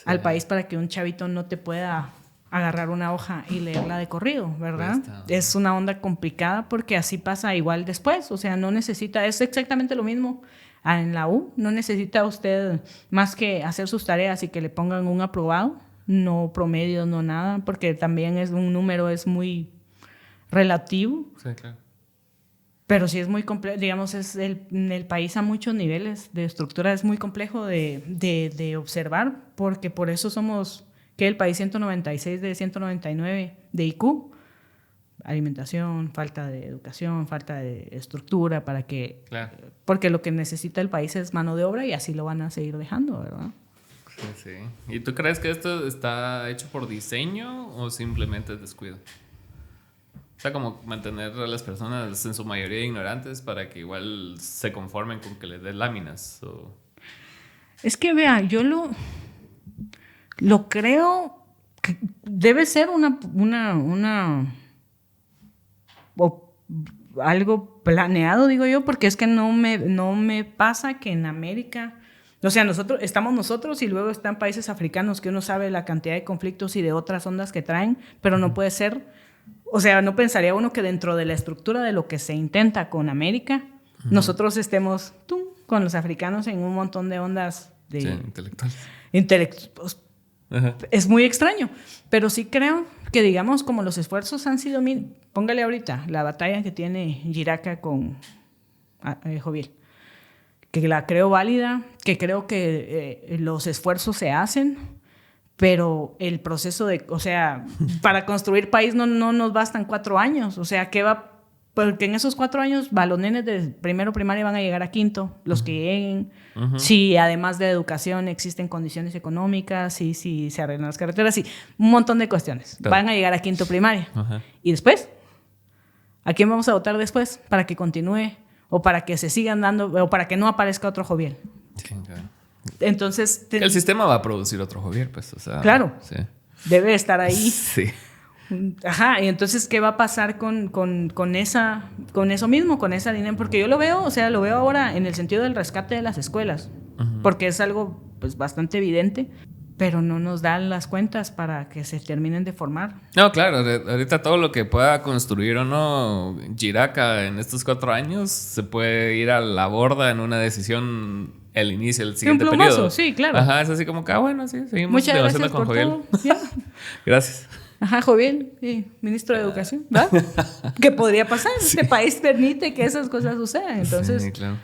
al país para que un chavito no te pueda agarrar una hoja y leerla de corrido, ¿verdad? Es una onda complicada porque así pasa igual después, o sea, no necesita, es exactamente lo mismo en la U, no necesita usted más que hacer sus tareas y que le pongan un aprobado, no promedio, no nada, porque también es un número, es muy relativo. Sí, claro. Pero sí es muy complejo, digamos, en el país a muchos niveles de estructura es muy complejo de observar, porque por eso somos, que el país 196 de 199 de IQ, alimentación, falta de educación, falta de estructura, Claro. Porque lo que necesita el país es mano de obra y así lo van a seguir dejando, ¿verdad? Sí. ¿Y tú crees que esto está hecho por diseño o simplemente es descuido? O sea, como mantener a las personas en su mayoría ignorantes para que igual se conformen con que les des láminas. O... Es que vea, yo lo creo que debe ser algo planeado, digo yo, porque es que no me pasa que en América, o sea, estamos nosotros y luego están países africanos que uno sabe la cantidad de conflictos y de otras ondas que traen, pero no puede ser. O sea, no pensaría uno que dentro de la estructura de lo que se intenta con América, nosotros estemos con los africanos en un montón de ondas de intelectuales. Es muy extraño, pero sí creo que, digamos, como los esfuerzos han sido... Póngale ahorita la batalla que tiene Giraca con Joviel, que la creo válida, que creo que los esfuerzos se hacen, pero el proceso o sea, para construir país no nos bastan 4 años. O sea, porque en esos 4 años los nenes de primero primaria van a llegar a quinto, los que lleguen. Si además de educación existen condiciones económicas, si se arreglan las carreteras, sí, un montón de cuestiones. Claro. Van a llegar a quinto primaria. Y después, ¿a quién vamos a votar después? Para que continúe o para que se sigan dando, o para que no aparezca otro Joviel. Sí, claro. Entonces el sistema va a producir otro Joviel, pues, o sea, claro, sí. Debe estar ahí. Sí. Ajá, y entonces, ¿qué va a pasar con eso mismo, con esa dinámica? Porque yo lo veo, o sea, lo veo ahora en el sentido del rescate de las escuelas, porque es algo pues bastante evidente, pero no nos dan las cuentas para que se terminen de formar. No, claro, ahorita todo lo que pueda construir o no Giraca en estos 4 años se puede ir a la borda en una decisión el inicio del siguiente periodo. Sí, claro. Ajá, es así como que, bueno, sí, seguimos Muchas negociando con Joviel. Gracias. Ajá, Joviel, sí, ministro de Educación, ¿verdad? ¿Qué podría pasar? Sí. Este país permite que esas cosas sucedan. Entonces, sí, claro.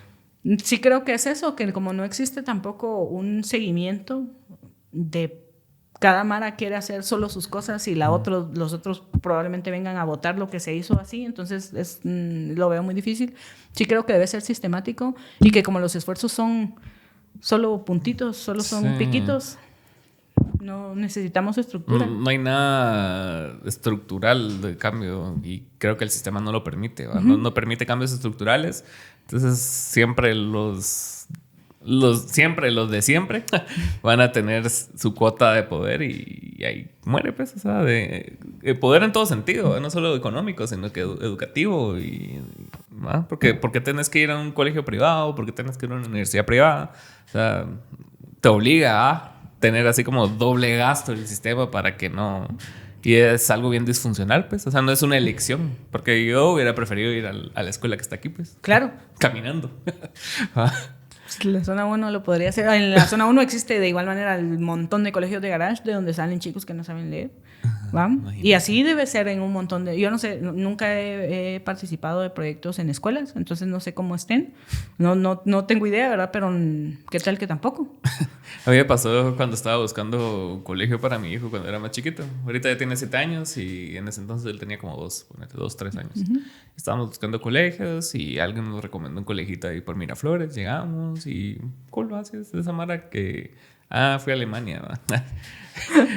Sí creo que es eso, que como no existe tampoco un seguimiento de cada mara quiere hacer solo sus cosas y los otros probablemente vengan a votar lo que se hizo así, entonces lo veo muy difícil. Sí creo que debe ser sistemático y que como los esfuerzos son solo puntitos, solo son piquitos, no necesitamos estructura. No hay nada estructural de cambio y creo que el sistema no lo permite, no permite cambios estructurales, entonces siempre los de siempre van a tener su cuota de poder y ahí muere, pues, o sea, de poder en todo sentido, no solo económico, sino que educativo. Porque tenés que ir a un colegio privado, porque tenés que ir a una universidad privada, o sea, te obliga a tener así como doble gasto el sistema para que no... Y es algo bien disfuncional, pues. O sea, no es una elección. Porque yo hubiera preferido ir a la escuela que está aquí, pues. Claro. Caminando. La zona 1 lo podría hacer. En la zona 1 existe de igual manera el montón de colegios de garage de donde salen chicos que no saben leer. ¿va? Y así debe ser en un montón de... Yo no sé, nunca he participado de proyectos en escuelas, entonces no sé cómo estén. No tengo idea, ¿verdad? Pero ¿qué tal que tampoco? A mí me pasó cuando estaba buscando colegio para mi hijo cuando era más chiquito. Ahorita ya tiene 7 años y en ese entonces él tenía como 3 años. Estábamos buscando colegios y alguien nos recomendó un colegito ahí por Miraflores. Llegamos y cool, haces esa mara que... fui a Alemania, ¿va?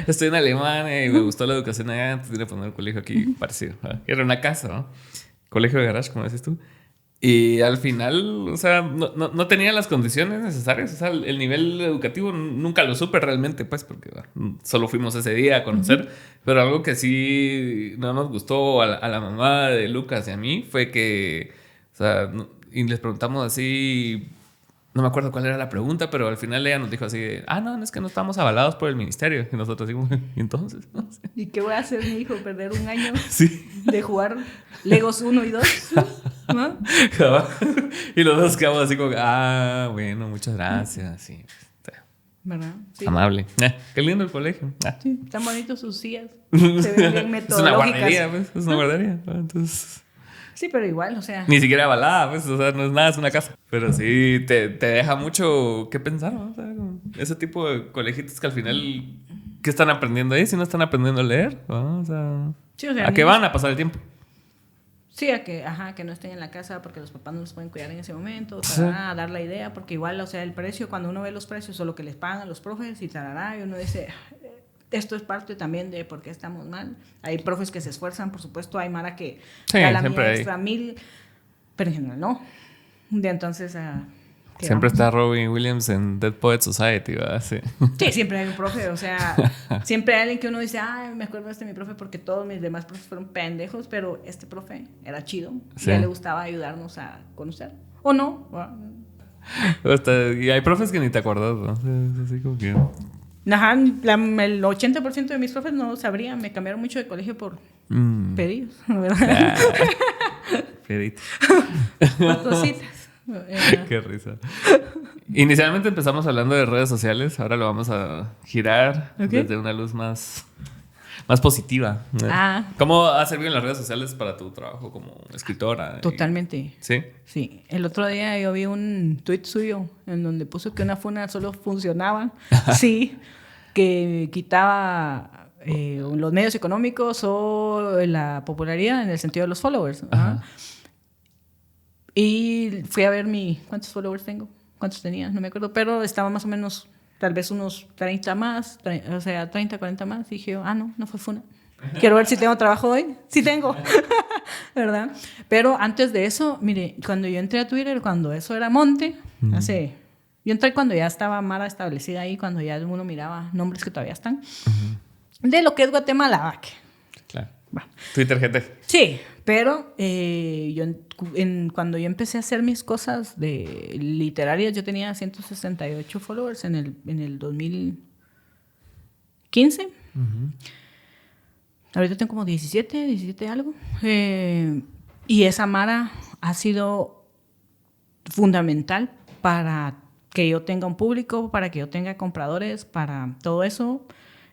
Estoy en Alemania y me gustó la educación allá. Entonces vine a poner un colegio aquí parecido, ¿va? Era una casa, ¿no? Colegio de garage, como dices tú. Y al final, o sea, no tenía las condiciones necesarias. O sea, el nivel educativo nunca lo supe realmente, pues, porque solo fuimos ese día a conocer. Pero algo que sí no nos gustó a la mamá de Lucas y a mí fue que, o sea, y les preguntamos así, no me acuerdo cuál era la pregunta, pero al final ella nos dijo así, no, es que no estamos avalados por el ministerio. Y nosotros dijimos, ¿y entonces? No sé. ¿Y qué voy a hacer, mi hijo? ¿Perder un año sí. de jugar Legos 1 y 2? ¿No? Y los dos quedamos así como, bueno, muchas gracias. Sí. ¿Verdad? Sí. Amable. Qué lindo el colegio. Sí, están bonitos sus sillas. Se ven bien metodológicas. Es una guardería, pues. Es una guardería. Entonces... Sí, pero igual, o sea... Ni siquiera avalada, pues. O sea, no es nada, es una casa. Pero sí, te deja mucho que pensar, ¿no? O sea, ese tipo de colegitos que al final... ¿Qué están aprendiendo ahí? Si no están aprendiendo a leer, ¿no? O sea... Sí, o sea, ¿a qué van a pasar el tiempo? Sí, a que no estén en la casa porque los papás no los pueden cuidar en ese momento, o a dar la idea, porque igual, o sea, el precio, cuando uno ve los precios o lo que les pagan a los profes y tarará, y uno dice, esto es parte también de por qué estamos mal. Hay profes que se esfuerzan, por supuesto, hay mara que a la mía extra 1000, pero en general no. De entonces, siempre está Robin Williams en Dead Poets Society, ¿verdad? Sí. Sí, siempre hay un profe, o sea, siempre hay alguien que uno dice, me acuerdo de mi profe porque todos mis demás profes fueron pendejos, pero este profe era chido, sí. Y a él le gustaba ayudarnos a conocer, ¿o no? Y hay profes que ni te acuerdas, ¿no? Es así como que... Ajá, el 80% de mis profes no sabrían, me cambiaron mucho de colegio por pedidos, ¿verdad? Peditos. Por cositas. Qué risa. Inicialmente empezamos hablando de redes sociales. Ahora lo vamos a girar desde una luz más positiva. ¿Cómo ha servido en las redes sociales para tu trabajo como escritora? Totalmente. ¿Sí? Sí. El otro día yo vi un tweet suyo en donde puso que una funa solo funcionaba. Sí. Que quitaba los medios económicos o la popularidad en el sentido de los followers. Ajá. Y fui a ver ¿cuántos followers tengo? ¿Cuántos tenía? No me acuerdo, pero estaba más o menos, tal vez unos 30 más, o sea, 30, 40 más. Y dije, no fue funa. Quiero ver si tengo trabajo hoy. Sí tengo, ¿verdad? Pero antes de eso, mire, cuando yo entré a Twitter, cuando eso era monte, yo entré cuando ya estaba mara establecida ahí, cuando ya uno miraba nombres que todavía están, de lo que es Guatemala. Claro. Twitter GT. Sí, pero cuando yo empecé a hacer mis cosas literarias, yo tenía 168 followers en el 2015. Ahorita tengo como 17 algo. Y esa mara ha sido fundamental para que yo tenga un público, para que yo tenga compradores, para todo eso.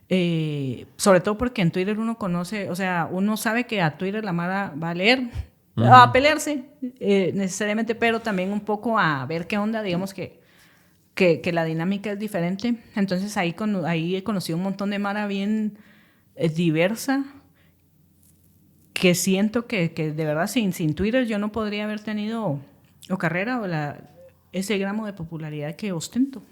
Sobre todo porque en Twitter uno conoce, o sea, uno sabe que a Twitter la mara va a leer, a pelearse necesariamente, pero también un poco a ver qué onda, digamos que la dinámica es diferente. Entonces ahí he conocido un montón de mara bien diversa, que siento que de verdad sin Twitter yo no podría haber tenido o carrera o ese gramo de popularidad que ostento.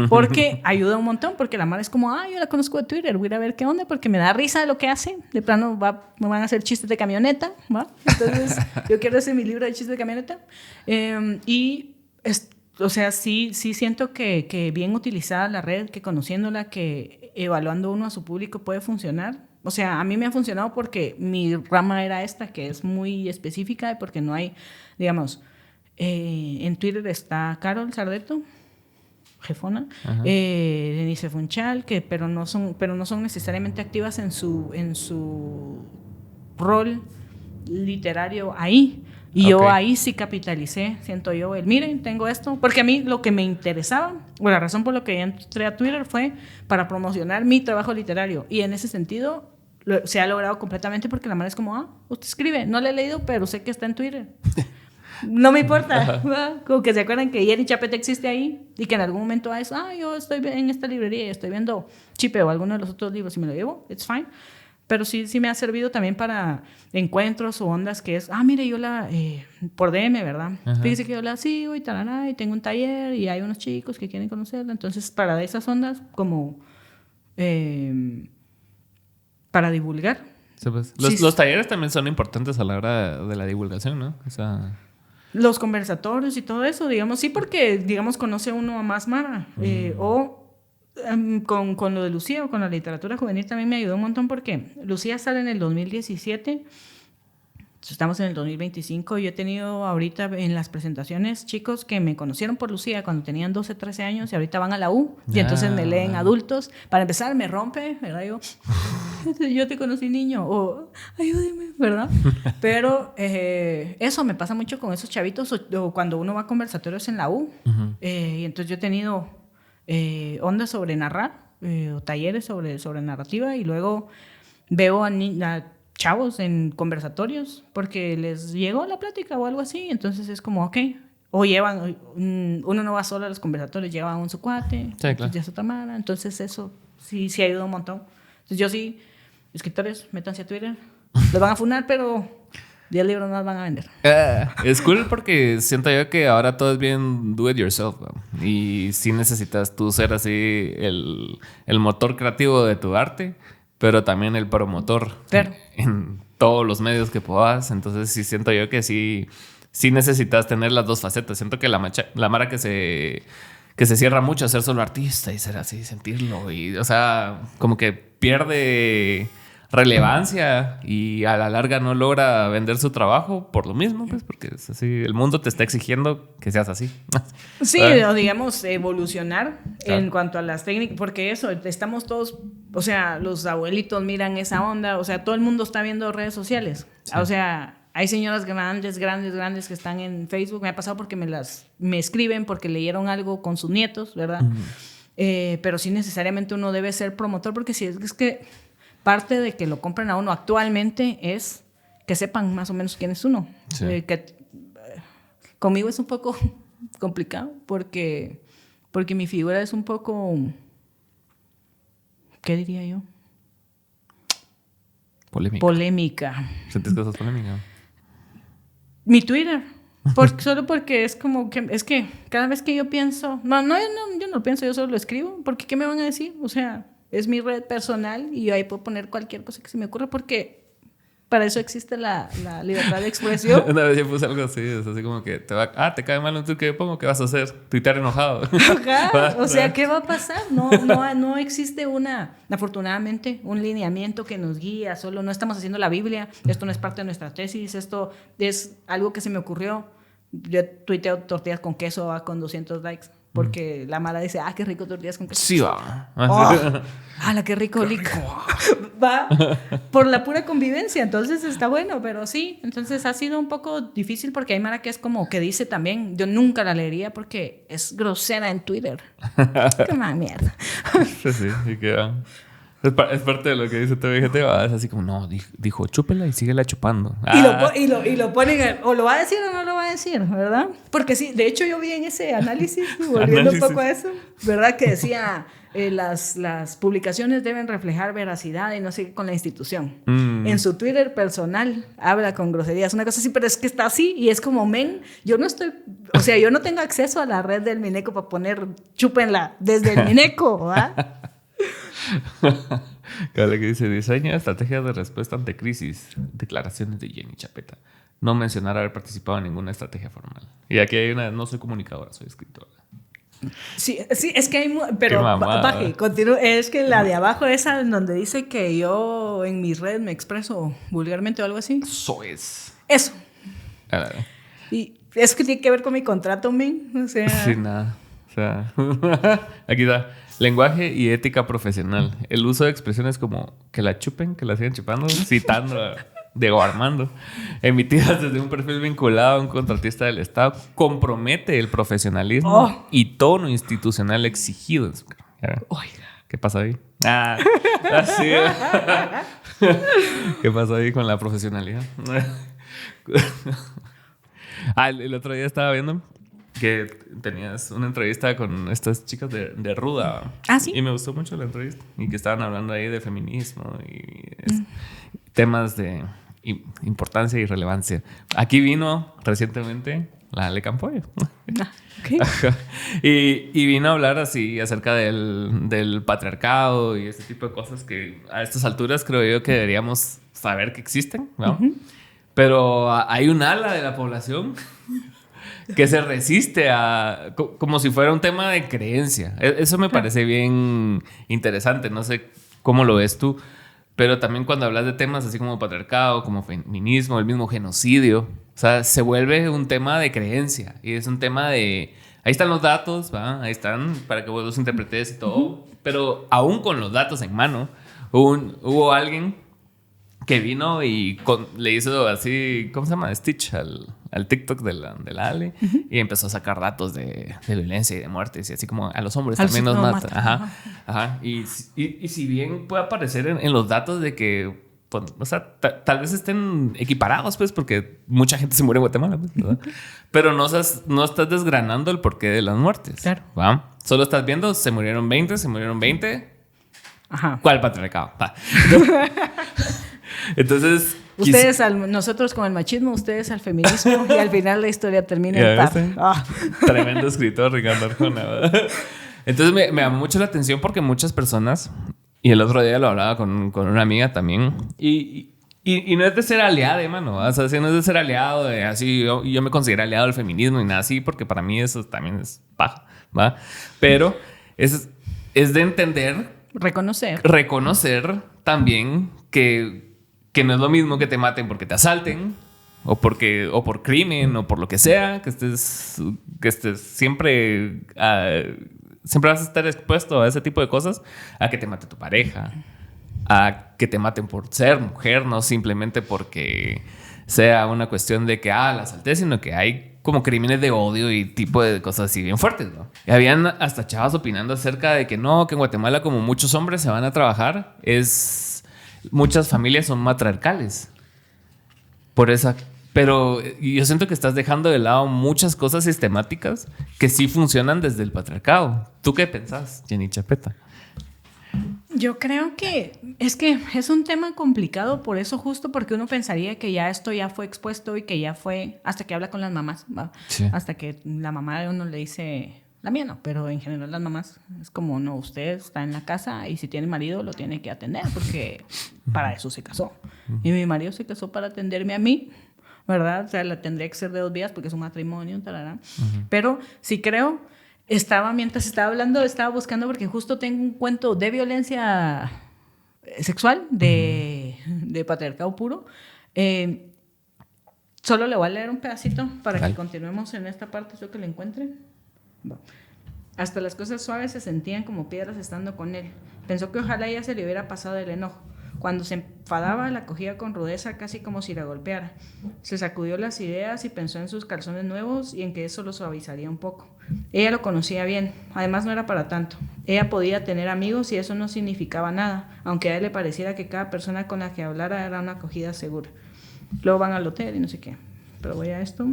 Porque ayuda un montón, porque la mara es como, yo la conozco de Twitter, voy a ir a ver qué onda, porque me da risa lo que hace. De plano me van a hacer chistes de camioneta, ¿va? Entonces yo quiero hacer mi libro de chistes de camioneta. O sea, sí siento que bien utilizada la red, que conociéndola, que evaluando uno a su público puede funcionar. O sea, a mí me ha funcionado porque mi rama era esta, que es muy específica, porque no hay, digamos... en Twitter está Carol Sardeto, jefona, Denise Funchal, pero no son necesariamente activas en su rol literario ahí. Y yo ahí sí capitalicé, siento yo, miren, tengo esto, porque a mí lo que me interesaba, o la razón por la que entré a Twitter fue para promocionar mi trabajo literario. Y en ese sentido se ha logrado completamente porque la mara es como, usted escribe, no le he leído, pero sé que está en Twitter. No me importa, como que se acuerdan que Jenny Chapeta existe ahí y que en algún momento yo estoy en esta librería y estoy viendo Chipe o alguno de los otros libros y me lo llevo, it's fine. Pero sí me ha servido también para encuentros o ondas que es, mire, yo por DM, ¿verdad? Fíjese que yo la sigo y tarará, y tengo un taller y hay unos chicos que quieren conocerla. Entonces, para esas ondas, como para divulgar. Sí, pues. Los talleres también son importantes a la hora de la divulgación, ¿no? O sea... Los conversatorios y todo eso, digamos, sí, porque, digamos, conoce uno a más mara. Con lo de Lucía o con la literatura juvenil también me ayudó un montón porque Lucía sale en el 2017, estamos en el 2025 y yo he tenido ahorita en las presentaciones chicos que me conocieron por Lucía cuando tenían 12, 13 años y ahorita van a la U y entonces me leen adultos. Para empezar me rompe, ¿verdad? Yo te conocí niño o ayúdeme, ¿verdad? Pero eso me pasa mucho con esos chavitos o cuando uno va a conversatorios en la U. Y entonces yo he tenido ondas sobre narrar o talleres sobre narrativa y luego veo a chavos en conversatorios porque les llegó la plática o algo así, entonces es como ok, o llevan, uno no va solo a los conversatorios, lleva a un su cuate, sí, claro. Ya es otra mara, entonces eso sí ayuda un montón. Entonces yo sí, escritores, métanse a Twitter, los van a funar, pero 10 libros más van a vender. Es cool porque siento yo que ahora todo es bien do it yourself, ¿no? Y sí necesitas tú ser así el motor creativo de tu arte, pero también el promotor en todos los medios que puedas. Entonces sí siento yo que sí necesitas tener las dos facetas. Siento que la mara que se cierra mucho a ser solo artista y ser así, sentirlo. Y, o sea, como que pierde relevancia y a la larga no logra vender su trabajo por lo mismo, pues, porque es así, el mundo te está exigiendo que seas así. Sí, o digamos, evolucionar en cuanto a las técnicas, porque eso, estamos todos, o sea, los abuelitos miran esa onda, o sea, todo el mundo está viendo redes sociales, sí. O sea, hay señoras grandes que están en Facebook, me ha pasado porque me escriben porque leyeron algo con sus nietos, ¿verdad? Pero sí necesariamente uno debe ser promotor, porque si es que parte de que lo compren a uno actualmente es que sepan más o menos quién es uno. Sí. Conmigo es un poco complicado porque mi figura es un poco, ¿qué diría yo? Polémica. ¿Sientes cosas polémicas? Mi Twitter. Solo porque es como que... Es que cada vez que yo pienso... yo no lo pienso, yo solo lo escribo. Porque ¿qué me van a decir? O sea... Es mi red personal y yo ahí puedo poner cualquier cosa que se me ocurra porque para eso existe la libertad de expresión. Una vez yo puse algo así, es así como que te cae mal un tweet que yo pongo, ¿qué vas a hacer? Tuitear enojado. O sea, ¿qué va a pasar? No existe afortunadamente, un lineamiento que nos guía, solo no estamos haciendo la Biblia, esto no es parte de nuestra tesis, esto es algo que se me ocurrió. Yo tuiteo tortillas con queso con 200 likes. Porque la mala dice, qué rico tortillas con queso. Sí, va. Qué rico. Va por la pura convivencia, entonces está bueno, pero sí. Entonces ha sido un poco difícil porque hay mara que es como que dice también, yo nunca la leería porque es grosera en Twitter. Qué más mierda. Sí, y que es parte de lo que dice TVGT, es así como, no, dijo, chúpela y síguela chupando. Y lo ponen, o lo va a decir o no lo va a decir, ¿verdad? Porque sí, de hecho yo vi en ese análisis, volviendo un poco a eso, ¿verdad? Que decía, las publicaciones deben reflejar veracidad y no sé qué con la institución. En su Twitter personal habla con groserías, una cosa así, pero es que está así y es como, yo no tengo acceso a la red del Mineco para poner chúpenla desde el Mineco, ¿verdad? Cada que dice diseña estrategias de respuesta ante crisis, declaraciones de Jenny Chapeta, no mencionar haber participado en ninguna estrategia formal. Y aquí hay no soy comunicadora, soy escritora. Sí, es que hay, pero baje, continúe. Es que la de abajo, esa en donde dice que yo en mis redes me expreso vulgarmente o algo así. Eso. Y es que tiene que ver con mi contrato, men. O sea. Sí, nada. O sea, aquí está. Lenguaje y ética profesional. El uso de expresiones como que la chupen, que la sigan chupando, citando a Diego Armando, emitidas desde un perfil vinculado a un contratista del Estado, compromete el profesionalismo y tono institucional exigido. Oiga. ¿Qué pasa ahí? Así. ¿Qué pasó ahí con la profesionalidad? El otro día estaba viendo que tenías una entrevista con estas chicas de Ruda. Ah, sí. Y me gustó mucho la entrevista. Y que estaban hablando ahí de feminismo y temas de importancia y relevancia. Aquí vino recientemente la Ale Campoy. Okay. Y vino a hablar así acerca del patriarcado y ese tipo de cosas que a estas alturas creo yo que deberíamos saber que existen, ¿no? Pero hay un ala de la población que se resiste a... como si fuera un tema de creencia. Eso me parece bien interesante. No sé cómo lo ves tú. Pero también cuando hablas de temas así como patriarcado, como feminismo, el mismo genocidio, o sea, se vuelve un tema de creencia. Y es un tema de... Ahí están los datos, ¿va? Ahí están para que vos los interpretes y todo. Pero aún con los datos en mano, hubo alguien que vino y le hizo así, ¿cómo se llama? Stitch al TikTok de la Ale. Y empezó a sacar datos de violencia y de muertes. Y así como a los hombres también nos matan. Ajá. Y si bien puede aparecer en los datos de que, pues, o sea, tal vez estén equiparados, pues, porque mucha gente se muere en Guatemala, pues, ¿verdad? Pero no estás desgranando el porqué de las muertes. Claro. ¿Va? Solo estás viendo, se murieron 20. Ajá. ¿Cuál patriarcado? Entonces, ustedes nosotros con el machismo, ustedes al feminismo y al final la historia termina en paz. Tremendo escritor, Ricardo Arjona. Entonces me llamó mucho la atención porque muchas personas, y el otro día lo hablaba con una amiga también, y no es de ser aliado, mano, o sea, no es de ser aliado, así yo me considero aliado del feminismo y nada así, porque para mí eso también es paja, ¿va? Pero es de entender, reconocer también que no es lo mismo que te maten porque te asalten o por crimen o por lo que sea, que estés siempre vas a estar expuesto a ese tipo de cosas, a que te mate tu pareja, a que te maten por ser mujer, no simplemente porque sea una cuestión de que la asalté, sino que hay como crímenes de odio y tipo de cosas así bien fuertes, ¿no? Y habían hasta chavas opinando acerca de que no, que en Guatemala como muchos hombres se van a trabajar, muchas familias son matriarcales. Pero yo siento que estás dejando de lado muchas cosas sistemáticas que sí funcionan desde el patriarcado. ¿Tú qué pensás, Jenny Chapeta? Yo creo que es un tema complicado, por eso justo porque uno pensaría que ya esto ya fue expuesto y que ya fue hasta que habla con las mamás, ¿va? Sí. Hasta que la mamá de uno le dice... La mía no, pero en general las mamás es como, no, usted está en la casa y si tiene marido lo tiene que atender porque para eso se casó. Y mi marido se casó para atenderme a mí, ¿verdad? O sea, la tendría que ser de 2 días porque es un matrimonio, talarán. Pero sí creo, mientras estaba hablando, estaba buscando porque justo tengo un cuento de violencia sexual, de patriarcado puro. Solo le voy a leer un pedacito para que continuemos en esta parte, yo que lo encuentre. Hasta las cosas suaves se sentían como piedras estando con él. Pensó que ojalá ya se le hubiera pasado el enojo. Cuando se enfadaba, la cogía con rudeza, casi como si la golpeara. Se sacudió las ideas y pensó en sus calzones nuevos y en que eso lo suavizaría un poco. Ella lo conocía bien, además no era para tanto. Ella podía tener amigos y eso no significaba nada, aunque a él le pareciera que cada persona con la que hablara era una acogida segura. Luego van al hotel y no sé qué. Pero voy a esto.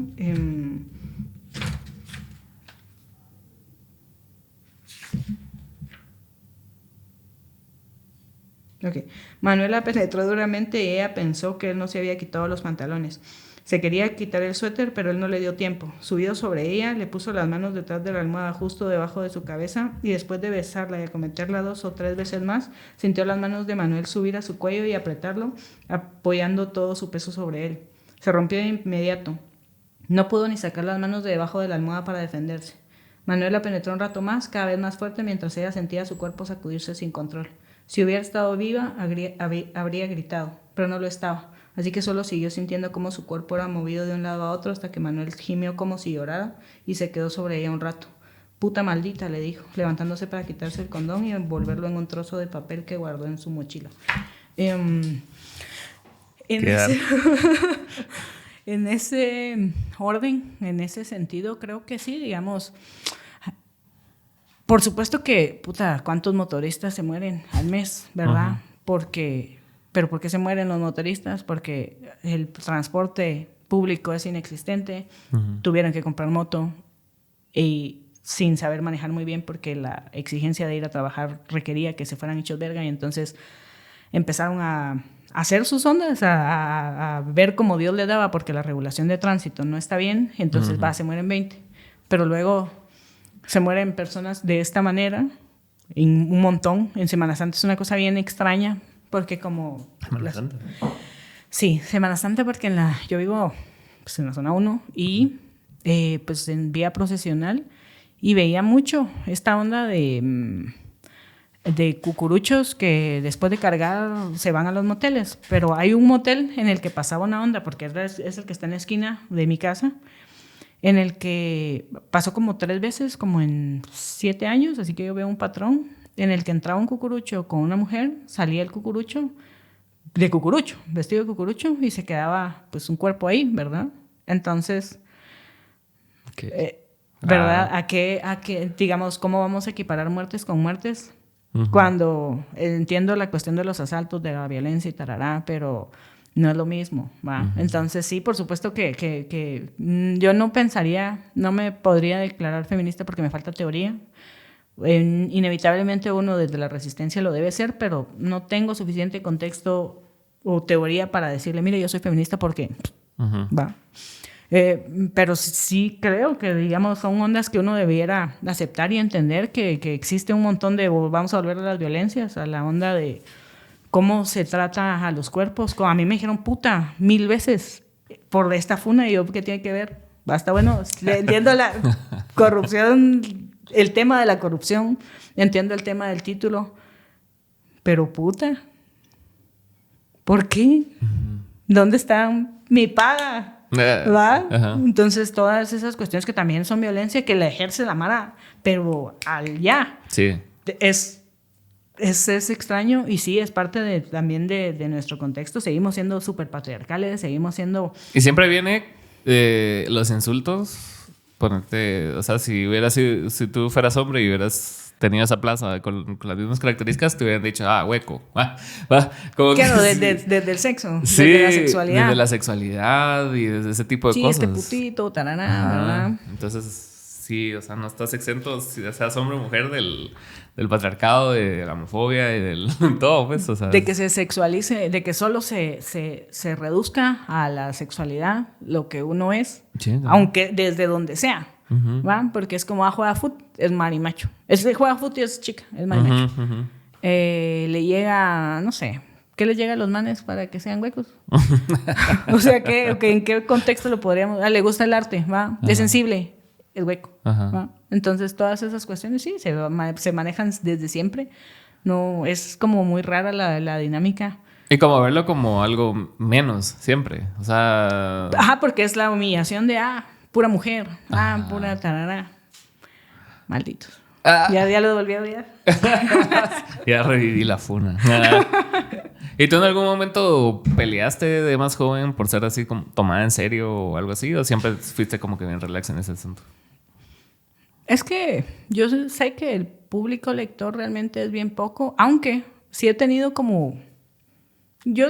Okay. Manuela penetró duramente y ella pensó que él no se había quitado los pantalones. Se quería quitar el suéter, pero él no le dio tiempo. Subido sobre ella, le puso las manos detrás de la almohada justo debajo de su cabeza y después de besarla y acometerla 2 o 3 veces más, sintió las manos de Manuel subir a su cuello y apretarlo, apoyando todo su peso sobre él. Se rompió de inmediato. No pudo ni sacar las manos de debajo de la almohada para defenderse. Manuela penetró un rato más, cada vez más fuerte, mientras ella sentía su cuerpo sacudirse sin control. Si hubiera estado viva, habría gritado, pero no lo estaba. Así que solo siguió sintiendo cómo su cuerpo era movido de un lado a otro hasta que Manuel gimió como si llorara y se quedó sobre ella un rato. «Puta maldita», le dijo, levantándose para quitarse el condón y envolverlo en un trozo de papel que guardó en su mochila. En ese orden, en ese sentido, creo que sí, digamos... Por supuesto que, puta, ¿cuántos motoristas se mueren al mes, verdad? ¿Pero por qué se mueren los motoristas? Porque el transporte público es inexistente, tuvieron que comprar moto y sin saber manejar muy bien porque la exigencia de ir a trabajar requería que se fueran hechos verga y entonces empezaron a hacer sus ondas, a ver como Dios le daba porque la regulación de tránsito no está bien, entonces se mueren 20. Pero luego se mueren personas de esta manera, un montón. En Semana Santa es una cosa bien extraña porque como... Semana Santa. Sí, Semana Santa porque yo vivo pues, en la zona 1 y pues en vía procesional y veía mucho esta onda de cucuruchos que después de cargar se van a los moteles. Pero hay un motel en el que pasaba una onda, porque es el que está en la esquina de mi casa, en el que pasó como 3 veces, como en 7 años, así que yo veo un patrón, en el que entraba un cucurucho con una mujer, salía el cucurucho, vestido de cucurucho, y se quedaba pues un cuerpo ahí, ¿verdad? Entonces... Okay. ¿Verdad? ¿A qué, digamos, cómo vamos a equiparar muertes con muertes? Cuando entiendo la cuestión de los asaltos, de la violencia y tarará, pero no es lo mismo, ¿va? Entonces sí, por supuesto que yo no me podría declarar feminista porque me falta teoría. Inevitablemente uno desde la resistencia lo debe ser, pero no tengo suficiente contexto o teoría para decirle, mire, yo soy feminista porque, ¿va? Pero sí creo que, digamos, son ondas que uno debiera aceptar y entender que existe un montón de, vamos a volver a las violencias, a la onda de cómo se trata a los cuerpos. A mí me dijeron puta 1000 veces por esta funa y yo, ¿qué tiene que ver? Basta, bueno, entiendo la corrupción, el tema de la corrupción, entiendo el tema del título, pero puta, ¿por qué? ¿Dónde está mi paga? ¿Va? Entonces todas esas cuestiones que también son violencia que la ejerce la mara, pero al ya sí. es extraño y sí es parte también de nuestro contexto. Seguimos siendo súper patriarcales, seguimos siendo... Y siempre viene los insultos, ponerte, o sea, si tú fueras hombre y hubieras tenido esa plaza con las mismas características, te hubieran dicho, hueco. Como claro, desde el sexo, sí, desde la sexualidad. Desde la sexualidad y desde ese tipo de sí, cosas. Sí, este putito, tarana, ¿verdad? Entonces, sí, o sea, no estás exento, si seas hombre o mujer, del patriarcado, de la homofobia y del todo, pues, o sea. De que se sexualice, de que solo se reduzca a la sexualidad lo que uno es, sí, ¿no? Aunque desde donde sea. ¿Va? Porque es como juega fútbol, es marimacho. Juega fútbol y es chica, es marimacho. Le llega, no sé, ¿qué les llega a los manes para que sean huecos? O sea, ¿en qué contexto lo podríamos? Le gusta el arte, ¿va? Es sensible, es hueco. ¿Va? Entonces, todas esas cuestiones sí se manejan desde siempre. No, es como muy rara la dinámica. Y como verlo como algo menos, siempre. O sea... porque es la humillación de, pura mujer, pura tarara. Malditos. Ya lo volví a odiar. Ya reviví la funa. ¿Y tú en algún momento peleaste de más joven por ser así como tomada en serio o algo así? ¿O siempre fuiste como que bien relax en ese asunto? Es que yo sé que el público lector realmente es bien poco, aunque sí he tenido como... Yo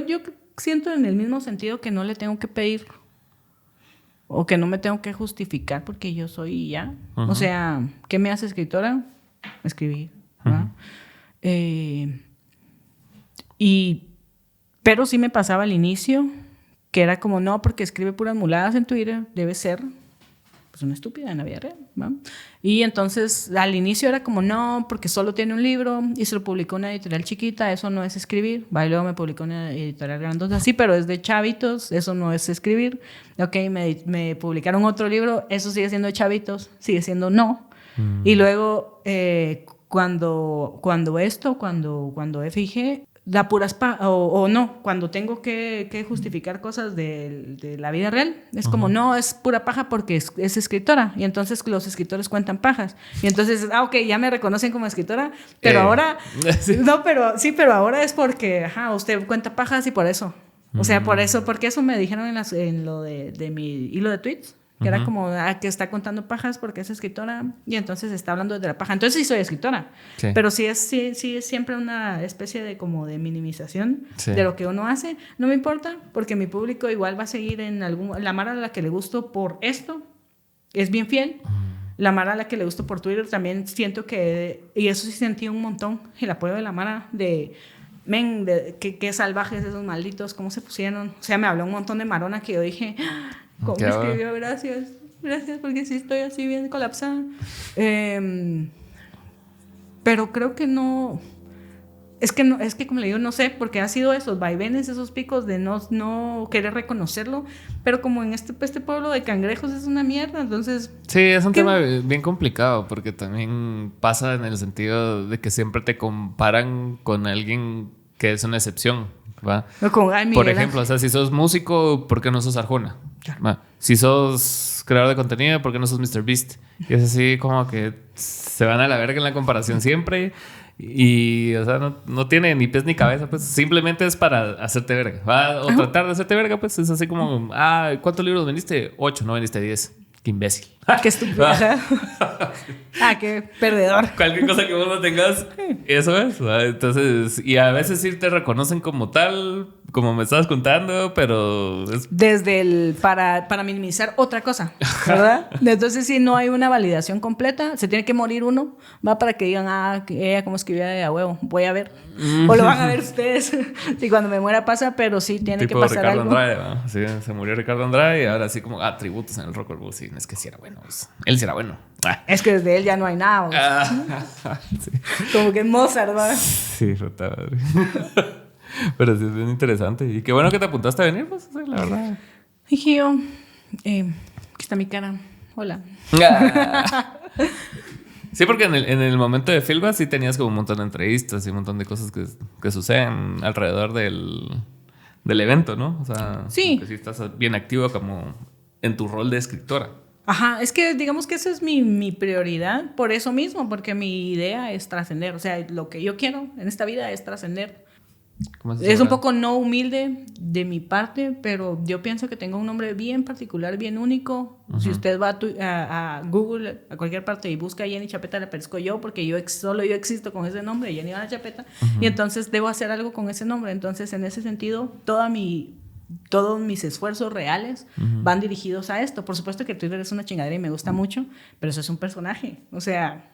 siento en el mismo sentido que no le tengo que pedir o que no me tengo que justificar porque yo soy ya. O sea, ¿qué me hace escritora? Escribir. Pero sí me pasaba al inicio que era como, no, porque escribe puras muladas en Twitter, debe ser pues una estúpida en la vida real, ¿no? Y entonces al inicio era como, no, porque solo tiene un libro y se lo publicó una editorial chiquita, eso no es escribir. Y luego me publicó una editorial grandota, sí, pero es de chavitos, eso no es escribir. Ok, me publicaron otro libro, eso sigue siendo de chavitos, sigue siendo no. Y luego cuando FIG da puras o no, cuando tengo que justificar cosas de la vida real, es como, no, es pura paja porque es escritora, y entonces los escritores cuentan pajas, y entonces, ok, ya me reconocen como escritora, pero ahora, sí. No, pero ahora es porque, usted cuenta pajas y por eso, o sea, por eso, porque eso me dijeron en lo de mi hilo de tweets, que era como que está contando pajas porque es escritora y entonces está hablando de la paja. Entonces sí soy escritora, pero sí es siempre una especie de como de minimización de lo que uno hace. No me importa porque mi público igual va a seguir en la mara a la que le gusto por esto es bien fiel. La mara a la que le gusto por Twitter también siento que, y eso sí sentí un montón, el apoyo de la mara de... Men, qué salvajes esos malditos, cómo se pusieron. O sea, me habló un montón de marona que yo dije, ¿cómo me escribió? Gracias, porque sí estoy así bien colapsada. Pero creo que no. Es que como le digo, no sé, porque ha sido esos vaivenes, esos picos de no querer reconocerlo. Pero como en este pueblo de cangrejos es una mierda, entonces. Sí, es un tema bien complicado, porque también pasa en el sentido de que siempre te comparan con alguien que es una excepción, ¿va? Por ejemplo, o sea, si sos músico, ¿por qué no sos Arjona? ¿Va? Si sos creador de contenido, ¿por qué no sos MrBeast? Y es así como que se van a la verga en la comparación siempre. Y, o sea, no tiene ni pies ni cabeza, pues simplemente es para hacerte verga, ¿va? O tratar de hacerte verga, pues es así como, ¿cuántos libros vendiste? 8, no vendiste 10. Qué imbécil. Qué estúpido. Qué perdedor. Cualquier cosa que vos no tengas, eso es, ¿verdad? Entonces, y a veces sí te reconocen como tal, como me estabas contando, pero desde para minimizar otra cosa, ¿verdad? Entonces, si no hay una validación completa, se tiene que morir uno, va, para que digan, que ella como escribía de a huevo, voy a ver. O lo van a ver ustedes. Si cuando me muera pasa, pero sí tiene que pasar Ricardo algo. Andrade, ¿no? Sí, se murió Ricardo Andrade y ahora así como tributos en el rock and roll. Sí, es que sí era bueno. Pues. Él sí era bueno. Es que desde él ya no hay nada. Sí. Como que Mozart, ¿verdad? Sí, rota madre. Pero sí es bien interesante. Y qué bueno que te apuntaste a venir, pues, la verdad. Dije yo, aquí está mi cara. Hola. Sí, porque en el momento de Filba sí tenías como un montón de entrevistas y un montón de cosas que suceden alrededor del evento, ¿no? O sea, sí. Que sí estás bien activo como en tu rol de escritora. Ajá, es que digamos que esa es mi prioridad por eso mismo, porque mi idea es trascender. O sea, lo que yo quiero en esta vida es trascender. Es un poco no humilde de mi parte, pero yo pienso que tengo un nombre bien particular, bien único. Si usted va a Google, a cualquier parte, y busca Jenny Chapeta, le aparezco yo, porque solo yo existo con ese nombre, Jenny Ivana Chapeta, y entonces debo hacer algo con ese nombre. Entonces, en ese sentido, todos mis esfuerzos reales van dirigidos a esto. Por supuesto que Twitter es una chingadera y me gusta mucho, pero eso es un personaje. O sea,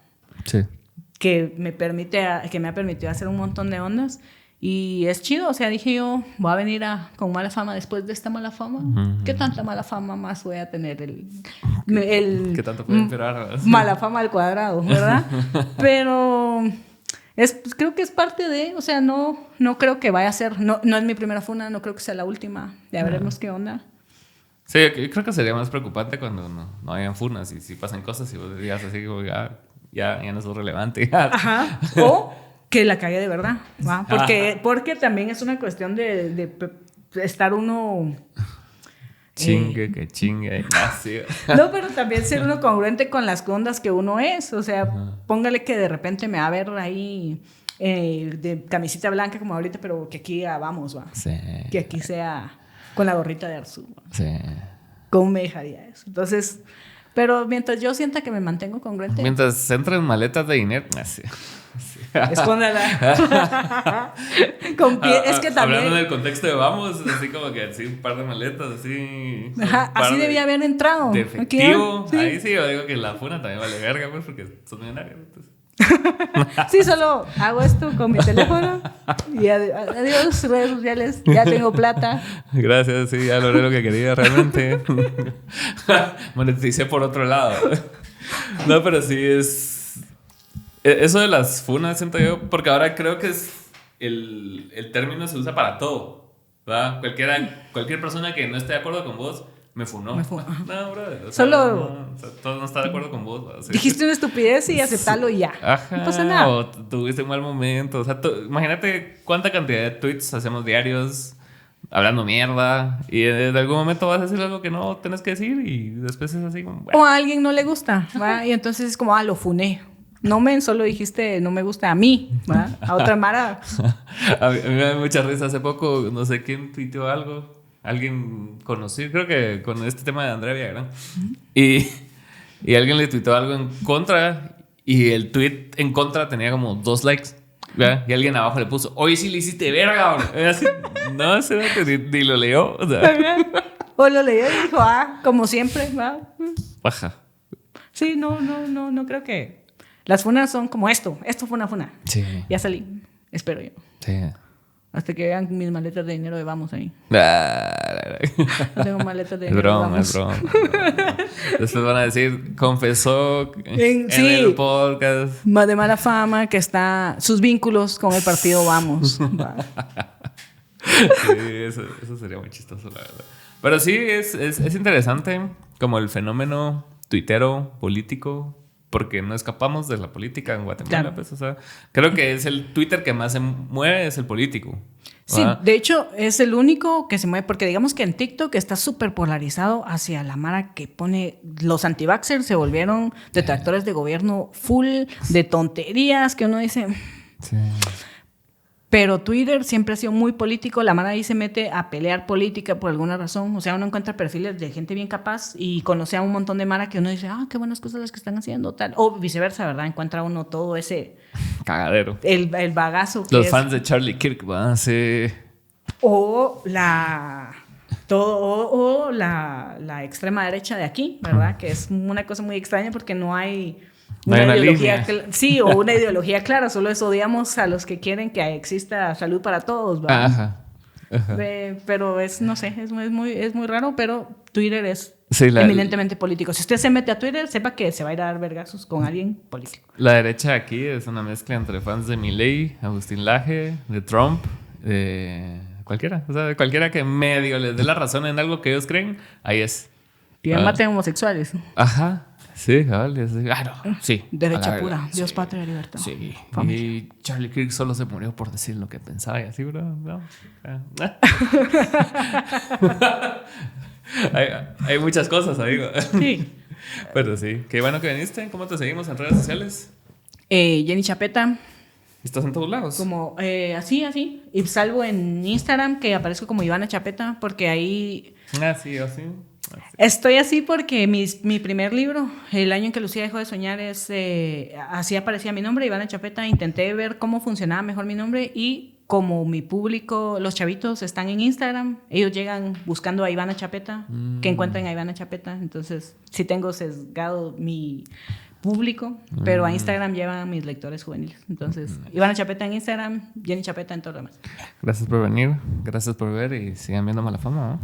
que me ha permitido hacer un montón de ondas. Y es chido, o sea, dije yo, voy a venir con mala fama después de esta mala fama. ¿Qué tanta mala fama más voy a tener? ¿Qué tanto puede esperar? Mala fama al cuadrado, ¿verdad? Pero creo que es parte de, o sea, no creo que vaya a ser, no es mi primera funa, no creo que sea la última. Ya veremos qué onda. Sí, yo creo que sería más preocupante cuando no hayan funas y si pasan cosas y vos digas así como ya no sos relevante. Ajá. O que la cague de verdad, ¿va? Porque también es una cuestión de estar uno... que chingue. Sí. No, pero también ser uno congruente con las ondas que uno es. O sea, póngale que de repente me va a ver ahí de camisita blanca como ahorita, pero que aquí vamos, ¿va? Sí. Que aquí sea con la gorrita de Arzu. Sí. ¿Cómo me dejaría eso? Entonces... Pero mientras yo sienta que me mantengo congruente... Mientras entren maletas de dinero... Sí. Escóndala. Es que también... Hablando del contexto de vamos, así como que así un par de maletas, así... así debía haber entrado. De efectivo. ¿Sí? Ahí sí, yo digo que la funa también vale verga, pues, porque son millonarios. Sí, solo hago esto con mi teléfono y adiós redes sociales, ya tengo plata. Gracias, sí, ya logré lo que quería realmente. Moneticé por otro lado. No, pero sí es... Eso de las funas, siento yo, porque ahora creo que el término se usa para todo, ¿verdad? Cualquier persona que no esté de acuerdo con vos me funó. No, brother. O sea, todos no están de acuerdo con vos. O sea, dijiste una estupidez y aceptalo y ya. Ajá, no pasa nada. O tuviste un mal momento. O sea, imagínate cuánta cantidad de tweets hacemos diarios hablando mierda. Y en algún momento vas a decir algo que no tenés que decir y después es así como... Bueno. O a alguien no le gusta, ¿va? Y entonces es como, lo funé. No solo dijiste no me gusta a mí, ¿va? A otra mara. A mí me da mucha risa. Hace poco, no sé quién tuiteó algo. alguien conocido, creo que con este tema de Andrea Villagrán. Y alguien le tuiteó algo en contra y el tweet en contra tenía como 2 likes. ¿Verdad? Y alguien abajo le puso, hoy sí le hiciste verga, bro. Así, no, ni lo leyó. O sea. O lo leyó y dijo, como siempre, ¿va? Baja. Sí, no creo que... Las funas son como esto. Esto fue una funa. Sí. Ya salí, espero yo. Sí. Hasta que vean mis maletas de dinero de Vamos ahí. No tengo maletas de dinero de Vamos. Es broma. Después van a decir, confesó en el podcast. Más de mala fama que está sus vínculos con el partido Vamos. Sí, eso sería muy chistoso, la verdad. Pero sí, es interesante como el fenómeno tuitero político, porque no escapamos de la política en Guatemala. Claro. Pues, o sea, creo que es el Twitter que más se mueve, es el político. Sí, de hecho es el único que se mueve, porque digamos que en TikTok está súper polarizado hacia la mara que pone, los anti-vaxxers se volvieron detractores de gobierno full, de tonterías que uno dice... Sí. Pero Twitter siempre ha sido muy político. La mara ahí se mete a pelear política por alguna razón. O sea, uno encuentra perfiles de gente bien capaz y conoce a un montón de mara que uno dice, qué buenas cosas las que están haciendo, tal. O viceversa, ¿verdad? Encuentra uno todo ese... cagadero. El bagazo. Los fans de Charlie Kirk, ¿verdad? Sí. O la extrema derecha de aquí, ¿verdad? Que es una cosa muy extraña porque no hay... Una ideología, sí, o una ideología clara, solo es odiamos a los que quieren que exista salud para todos, ¿verdad? Ajá. Pero no sé, es muy raro, pero Twitter es eminentemente político. Si usted se mete a Twitter, sepa que se va a ir a dar vergazos con alguien político. La derecha aquí es una mezcla entre fans de Milei, Agustín Laje, de Trump, cualquiera. O sea, de cualquiera que medio les dé la razón en algo que ellos creen, ahí es. Y maten homosexuales. Ajá. Sí, cabal. No, sí. Derecha pura. Dios, patria y libertad. Sí. Familia. Y Charlie Kirk solo se murió por decir lo que pensaba y así, bro. No. hay muchas cosas, amigo. Sí. Pero sí. Qué bueno que viniste. ¿Cómo te seguimos en redes sociales? Jenny Chapeta. ¿Estás en todos lados? Como así. Y salvo en Instagram que aparezco como Ivana Chapeta porque ahí... sí, así. Estoy así porque mi primer libro, El año en que Lucía dejó de soñar, así aparecía mi nombre, Ivana Chapeta. Intenté ver cómo funcionaba mejor mi nombre y como mi público, los chavitos están en Instagram, ellos llegan buscando a Ivana Chapeta, que encuentren a Ivana Chapeta. Entonces sí tengo sesgado mi público, pero a Instagram llevan mis lectores juveniles. Entonces, Ivana Chapeta en Instagram, Jenny Chapeta en todo lo demás. Gracias por venir, gracias por ver y sigan viendo Mala Fama, ¿no?